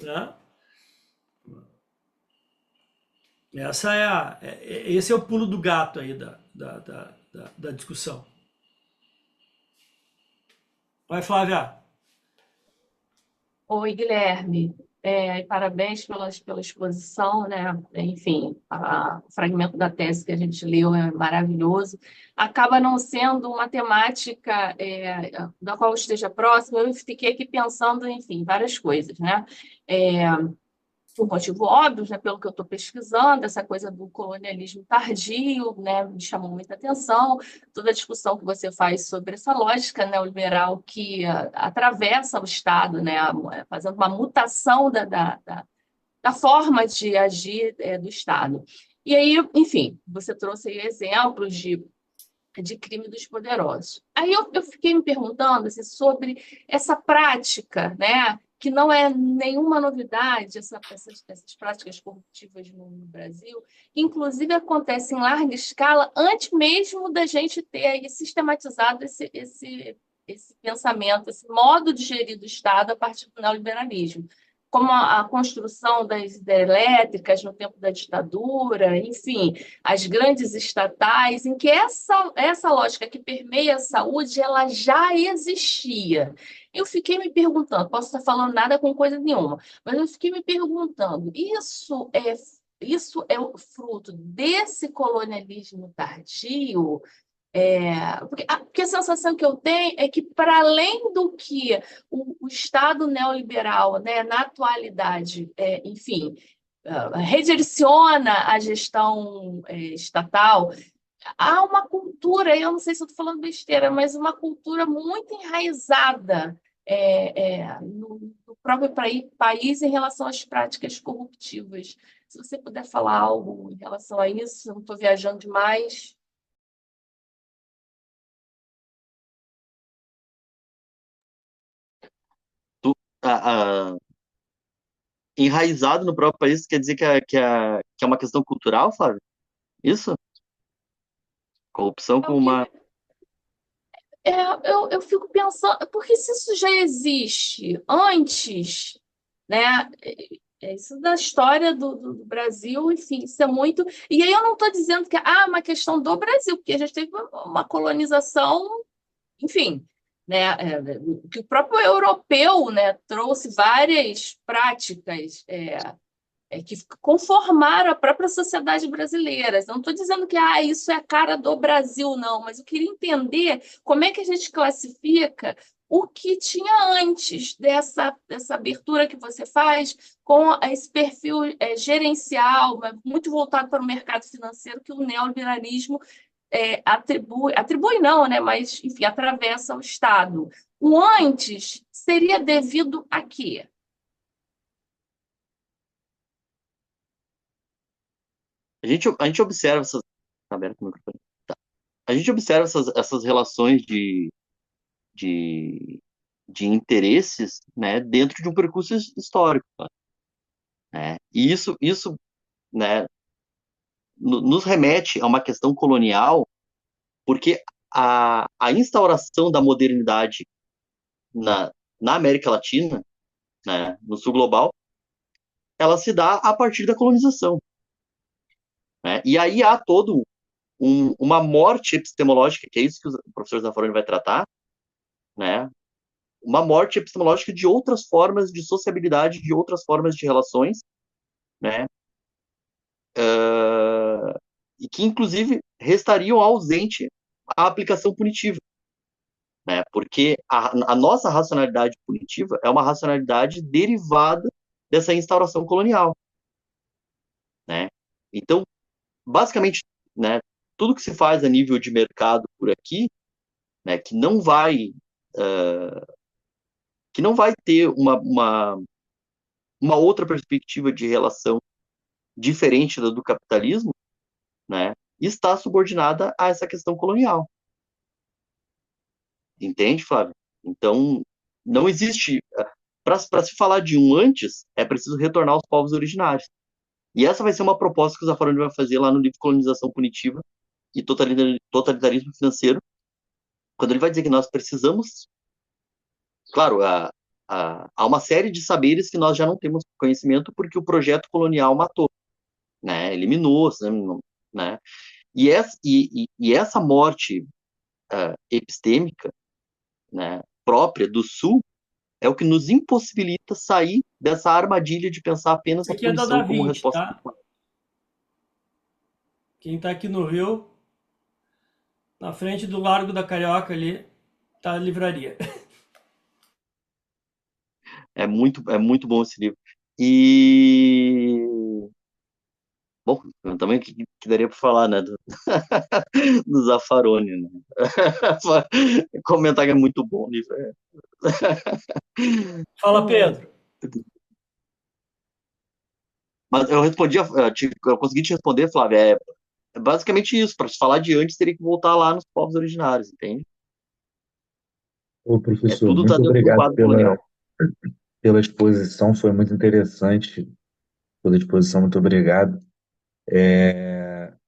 B: Né? Esse é o pulo do gato aí da discussão. Vai, Flávia.
A: Oi, Guilherme. Parabéns pela exposição, né? Enfim, o fragmento da tese que a gente leu é maravilhoso. Acaba não sendo uma temática da qual eu esteja próxima. Eu fiquei aqui pensando, enfim, várias coisas, né? Por motivo óbvio, né, pelo que eu estou pesquisando, essa coisa do colonialismo tardio, né, me chamou muita atenção, toda a discussão que você faz sobre essa lógica neoliberal que atravessa o Estado, né, fazendo uma mutação da forma de agir do Estado. E aí, enfim, você trouxe aí exemplos de crime dos poderosos. Aí eu fiquei me perguntando assim, sobre essa prática, né, que não é nenhuma novidade, essas práticas corruptivas no Brasil, que inclusive acontecem em larga escala antes mesmo da gente ter aí sistematizado esse pensamento, esse modo de gerir do Estado a partir do neoliberalismo, como a construção das hidrelétricas no tempo da ditadura, enfim, as grandes estatais, em que essa lógica que permeia a saúde, ela já existia. Eu fiquei me perguntando, posso estar falando nada com coisa nenhuma, mas eu fiquei me perguntando, isso é o fruto desse colonialismo tardio? Porque a sensação que eu tenho é que, para além do que o Estado neoliberal, né, na atualidade, enfim, redireciona a gestão estatal, há uma cultura, eu não sei se eu estou falando besteira, mas uma cultura muito enraizada no próprio país em relação às práticas corruptivas. Se você puder falar algo em relação a isso, eu não estou viajando demais.
C: A, a, enraizado no próprio país quer dizer que é uma questão cultural, Flávio? Isso? Corrupção como uma.
A: Eu fico pensando, porque se isso já existe antes, né? Isso da história do Brasil, enfim, isso é muito. E aí eu não estou dizendo que é uma questão do Brasil, porque a gente teve uma colonização, enfim, né? Que o próprio europeu, né, trouxe várias práticas. Que conformaram a própria sociedade brasileira. Eu não estou dizendo que isso é a cara do Brasil, não, mas eu queria entender como é que a gente classifica o que tinha antes dessa abertura que você faz com esse perfil gerencial, muito voltado para o mercado financeiro, que o neoliberalismo atribui não, né? Mas, enfim, atravessa o Estado. O antes seria devido a quê?
C: A gente observa essas. Tá aberto o microfone? Tá. A gente observa essas relações de, de interesses, né, dentro de um percurso histórico, né? E isso, né, nos remete a uma questão colonial, porque a instauração da modernidade na América Latina, né, no sul global, ela se dá a partir da colonização, né? E aí há todo uma morte epistemológica, que é isso que o professor Zaffaroni vai tratar, né? Uma morte epistemológica de outras formas de sociabilidade, de outras formas de relações, né? E que, inclusive, restariam ausente a aplicação punitiva, né? Porque a nossa racionalidade punitiva é uma racionalidade derivada dessa instauração colonial, né? Então, basicamente, né, tudo que se faz a nível de mercado por aqui, né, que não vai ter uma outra perspectiva de relação diferente da do capitalismo, né, está subordinada a essa questão colonial. Entende, Flávio? Então, não existe. Para se falar de um antes, é preciso retornar aos povos originários. E essa vai ser uma proposta que o Zaffaroni vai fazer lá no livro Colonização Punitiva e Totalitarismo Financeiro, quando ele vai dizer que nós precisamos. Claro, há uma série de saberes que nós já não temos conhecimento porque o projeto colonial matou, né? Eliminou, né? E essa morte epistêmica, né, própria do Sul é o que nos impossibilita sair dessa armadilha de pensar apenas
B: Isso
C: a
B: aqui é da
C: punição
B: Da
C: como
B: Vinci,
C: resposta.
B: tá? Quem tá aqui no Rio, na frente do Largo da Carioca ali, tá a livraria.
C: É muito bom esse livro. E bom, também que daria para falar, né, do Zaffaroni, né? Comentar que é muito bom o livro.
B: Fala, Pedro.
C: Mas eu respondi, eu consegui te responder, Flávia. É basicamente isso. Para se falar de antes, teria que voltar lá nos povos originários, entende?
F: Ô, professor,
C: Tudo está
F: muito
C: dentro do
F: obrigado
C: quadro colonial.
F: pela exposição, foi muito interessante toda a exposição, muito obrigado.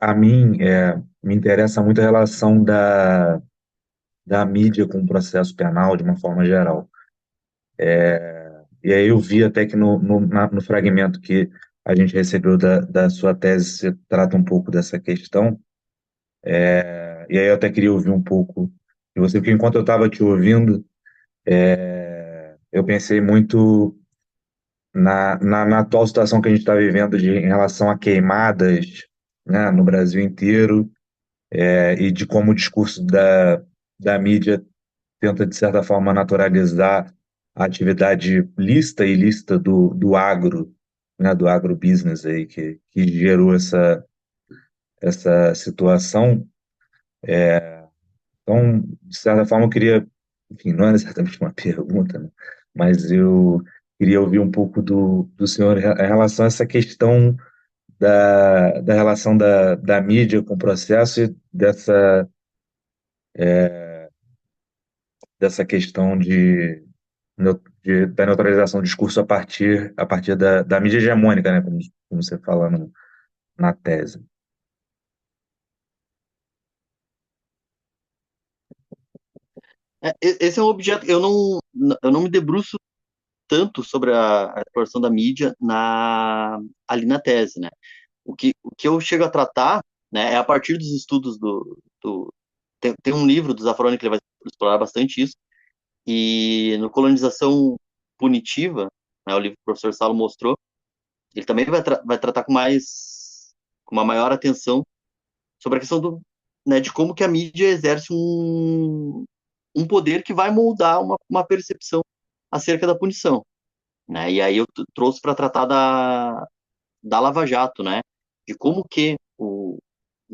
F: A mim, me interessa muito a relação da mídia com o processo penal de uma forma geral. E aí eu vi até que no fragmento que a gente recebeu da sua tese, você trata um pouco dessa questão, e aí eu até queria ouvir um pouco de você, porque enquanto eu estava te ouvindo, eu pensei muito na atual situação que a gente está vivendo em relação a queimadas, né, no Brasil inteiro, e de como o discurso da mídia tenta, de certa forma, naturalizar a atividade lícita e ilícita do agro, né, do agrobusiness aí, que gerou essa situação. Então, de certa forma, eu queria, enfim, não é exatamente uma pergunta, né, mas eu queria ouvir um pouco do senhor em relação a essa questão da relação da mídia com o processo e dessa questão da neutralização do discurso a partir da mídia hegemônica, né, como você fala na tese.
C: Esse é um objeto. Eu não me debruço tanto sobre a exploração da mídia ali na tese, né? O que eu chego a tratar, né, é a partir dos estudos tem um livro do Zaffaroni que ele vai explorar bastante isso, e no Colonização Punitiva, né, o livro que o professor Salo mostrou, ele também vai tratar com uma maior atenção sobre a questão né, de como que a mídia exerce um poder que vai moldar uma percepção acerca da punição, né? E aí eu trouxe para tratar da Lava Jato, né? De como que o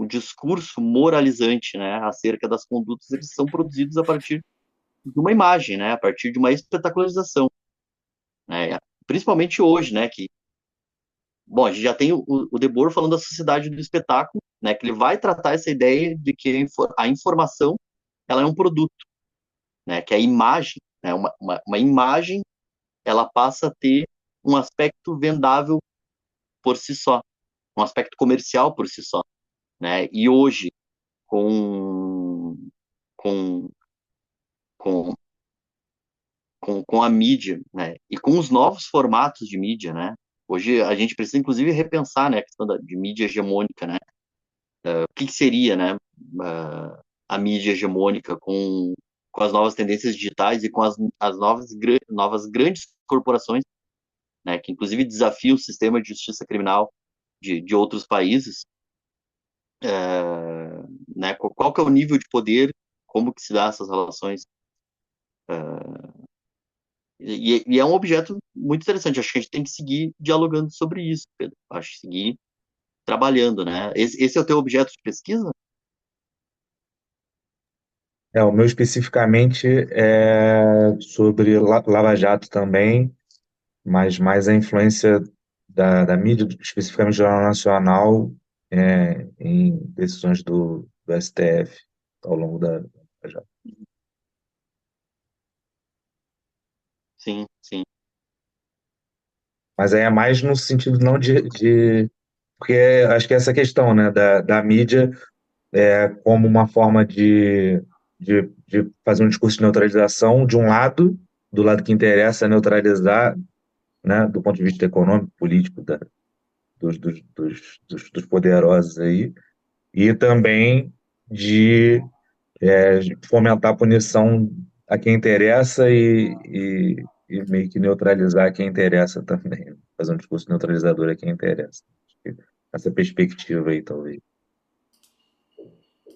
C: discurso moralizante, né, acerca das condutas, eles são produzidos a partir de uma imagem, né? A partir de uma espetacularização, né? Principalmente hoje, né? Que, bom, a gente já tem o Debord falando da sociedade do espetáculo, né? Que ele vai tratar essa ideia de que a informação ela é um produto, né? Que a imagem, né? Uma imagem, ela passa a ter um aspecto vendável por si só, um aspecto comercial por si só, né? E hoje, com, com, com, com a mídia, né? E com os novos formatos de mídia, né? Hoje a gente precisa, inclusive, repensar, né, a questão de mídia hegemônica, né? O que seria, né, a mídia hegemônica com as novas tendências digitais e com as novas grandes corporações, né, que inclusive desafiam o sistema de justiça criminal de outros países, né, qual que é o nível de poder, como que se dá essas relações, e é um objeto muito interessante. Acho que a gente tem que seguir dialogando sobre isso, Pedro. Acho que seguir trabalhando, né? Esse é o teu objeto de pesquisa?
F: O meu especificamente é sobre Lava Jato também, mas mais a influência da mídia, especificamente do Jornal Nacional, em decisões do STF ao longo da Lava Jato.
C: Sim, sim.
F: Mas aí é mais no sentido não porque acho que é essa questão, né, da mídia como uma forma de fazer um discurso de neutralização, de um lado, do lado que interessa neutralizar, né, do ponto de vista econômico, político, dos poderosos aí, e também de fomentar a punição a quem interessa e meio que neutralizar quem interessa também, fazer um discurso neutralizador a quem interessa. Acho que essa perspectiva aí, talvez.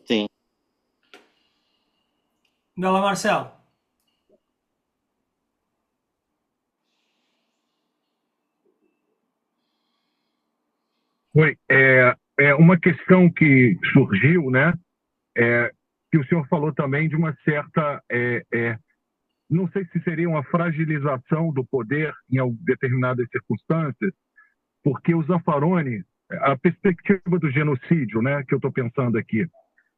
C: Sim.
B: Vai lá, Marcelo.
D: Foi uma questão que surgiu, né? Que o senhor falou também de uma certa, não sei se seria uma fragilização do poder em determinadas circunstâncias, porque o Zaffaroni, a perspectiva do genocídio, né, que eu estou pensando aqui,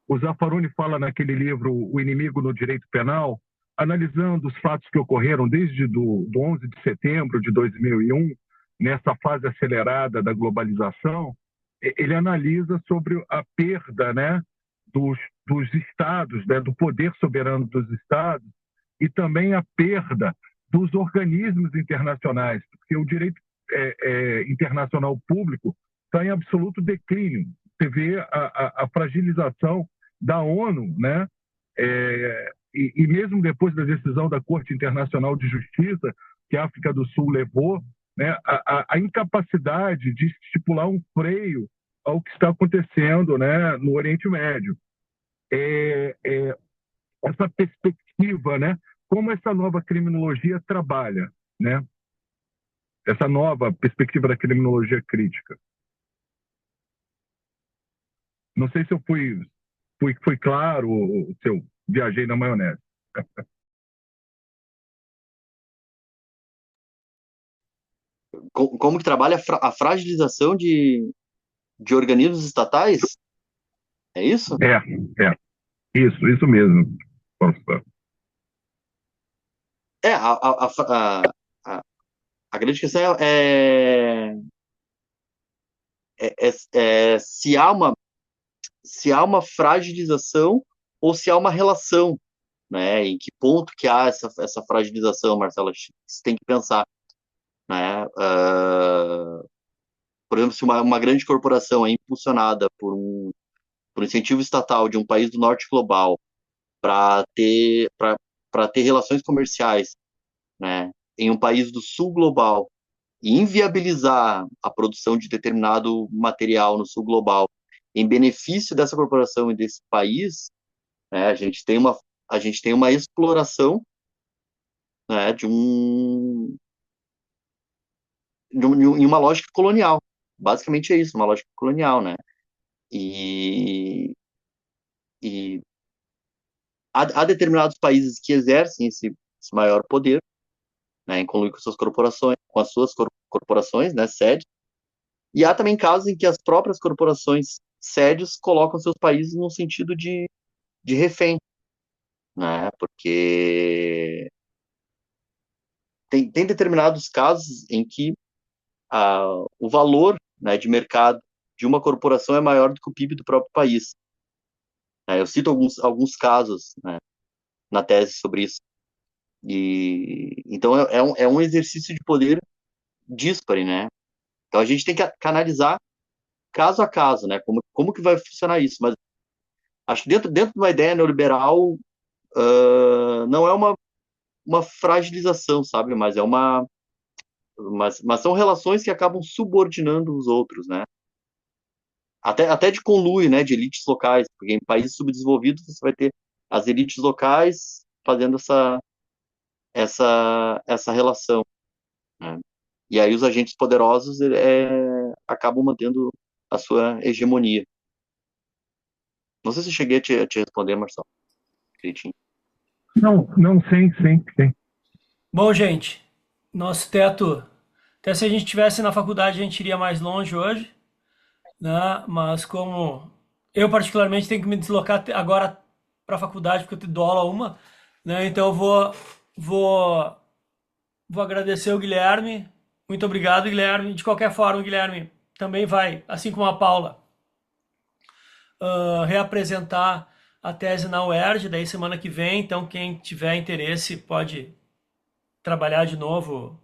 D: o Zaffaroni fala naquele livro O Inimigo no Direito Penal, analisando os fatos que ocorreram desde do 11 de setembro de 2001, nessa fase acelerada da globalização, ele analisa sobre a perda, né, dos estados, né, do poder soberano dos estados, e também a perda dos organismos internacionais, porque o direito internacional público está em absoluto declínio. Você vê a fragilização da ONU, né? E mesmo depois da decisão da Corte Internacional de Justiça que a África do Sul levou, né, a incapacidade de estipular um freio ao que está acontecendo, né, no Oriente Médio. Essa perspectiva, né, como essa nova criminologia trabalha, né, essa nova perspectiva da criminologia crítica. Não sei se eu fui claro, se eu viajei na maionese.
C: Como que trabalha a fragilização de organismos estatais? É isso?
D: Isso mesmo.
C: É, a grande questão é se há uma fragilização ou se há uma relação, né? Em que ponto que há essa fragilização, Marcela? Você tem que pensar, né? Por exemplo, se uma grande corporação é impulsionada por incentivo estatal de um país do norte global para ter relações comerciais, né, em um país do sul global e inviabilizar a produção de determinado material no sul global em benefício dessa corporação e desse país, né, a gente tem a gente tem uma exploração, né, em uma lógica colonial. Basicamente é isso, uma lógica colonial, né? E, e há determinados países que exercem esse maior poder, né, em conluio com as suas corporações, né, sede. E há também casos em que as próprias corporações sedes colocam seus países no sentido de refém, né? Porque tem determinados casos em que o valor, né, de mercado de uma corporação é maior do que o PIB do próprio país. Eu cito alguns casos, né, na tese sobre isso. E então é um exercício de poder díspare, né? Então a gente tem que analisar caso a caso, né? Como que vai funcionar isso? Mas acho que dentro de uma ideia neoliberal, não é uma fragilização, sabe? Mas são relações que acabam subordinando os outros, né? Até de conluio, né? De elites locais, porque em países subdesenvolvidos você vai ter as elites locais fazendo essa relação, né? E aí os agentes poderosos acabam mantendo a sua hegemonia. Não sei se eu cheguei a te responder, Marcelo. Direitinho.
D: Não, sim, sim, sim.
B: Bom, gente, nosso teto, até se a gente estivesse na faculdade, a gente iria mais longe hoje, né? Mas como eu particularmente tenho que me deslocar agora para a faculdade, porque eu dou aula uma, né? Então eu vou, vou agradecer o Guilherme. Muito obrigado, Guilherme. De qualquer forma, Guilherme também vai, assim como a Paula, reapresentar a tese na UERJ, daí semana que vem. Então, quem tiver interesse pode trabalhar de novo,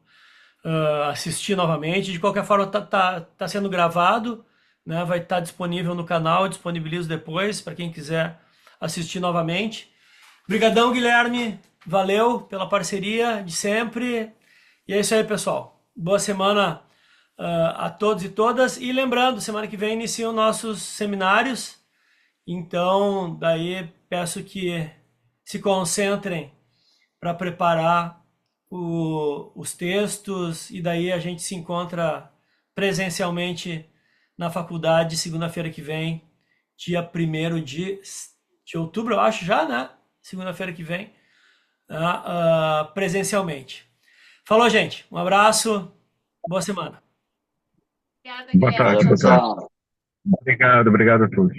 B: assistir novamente. De qualquer forma, tá sendo gravado, né? Vai estar disponível no canal, disponibilizo depois para quem quiser assistir novamente. Obrigadão, Guilherme. Valeu pela parceria de sempre. E é isso aí, pessoal. Boa semana a todos e todas. E lembrando, semana que vem iniciam nossos seminários. Então, daí peço que se concentrem para preparar os textos e daí a gente se encontra presencialmente na faculdade segunda-feira que vem, dia 1º de outubro, eu acho já, né? Segunda-feira que vem, presencialmente. Falou, gente. Um abraço. Boa semana.
A: Obrigada,
D: Boa
A: Guilherme.
D: tarde,
C: Valeu,
D: boa tarde.
C: pessoal.
D: Obrigado a todos.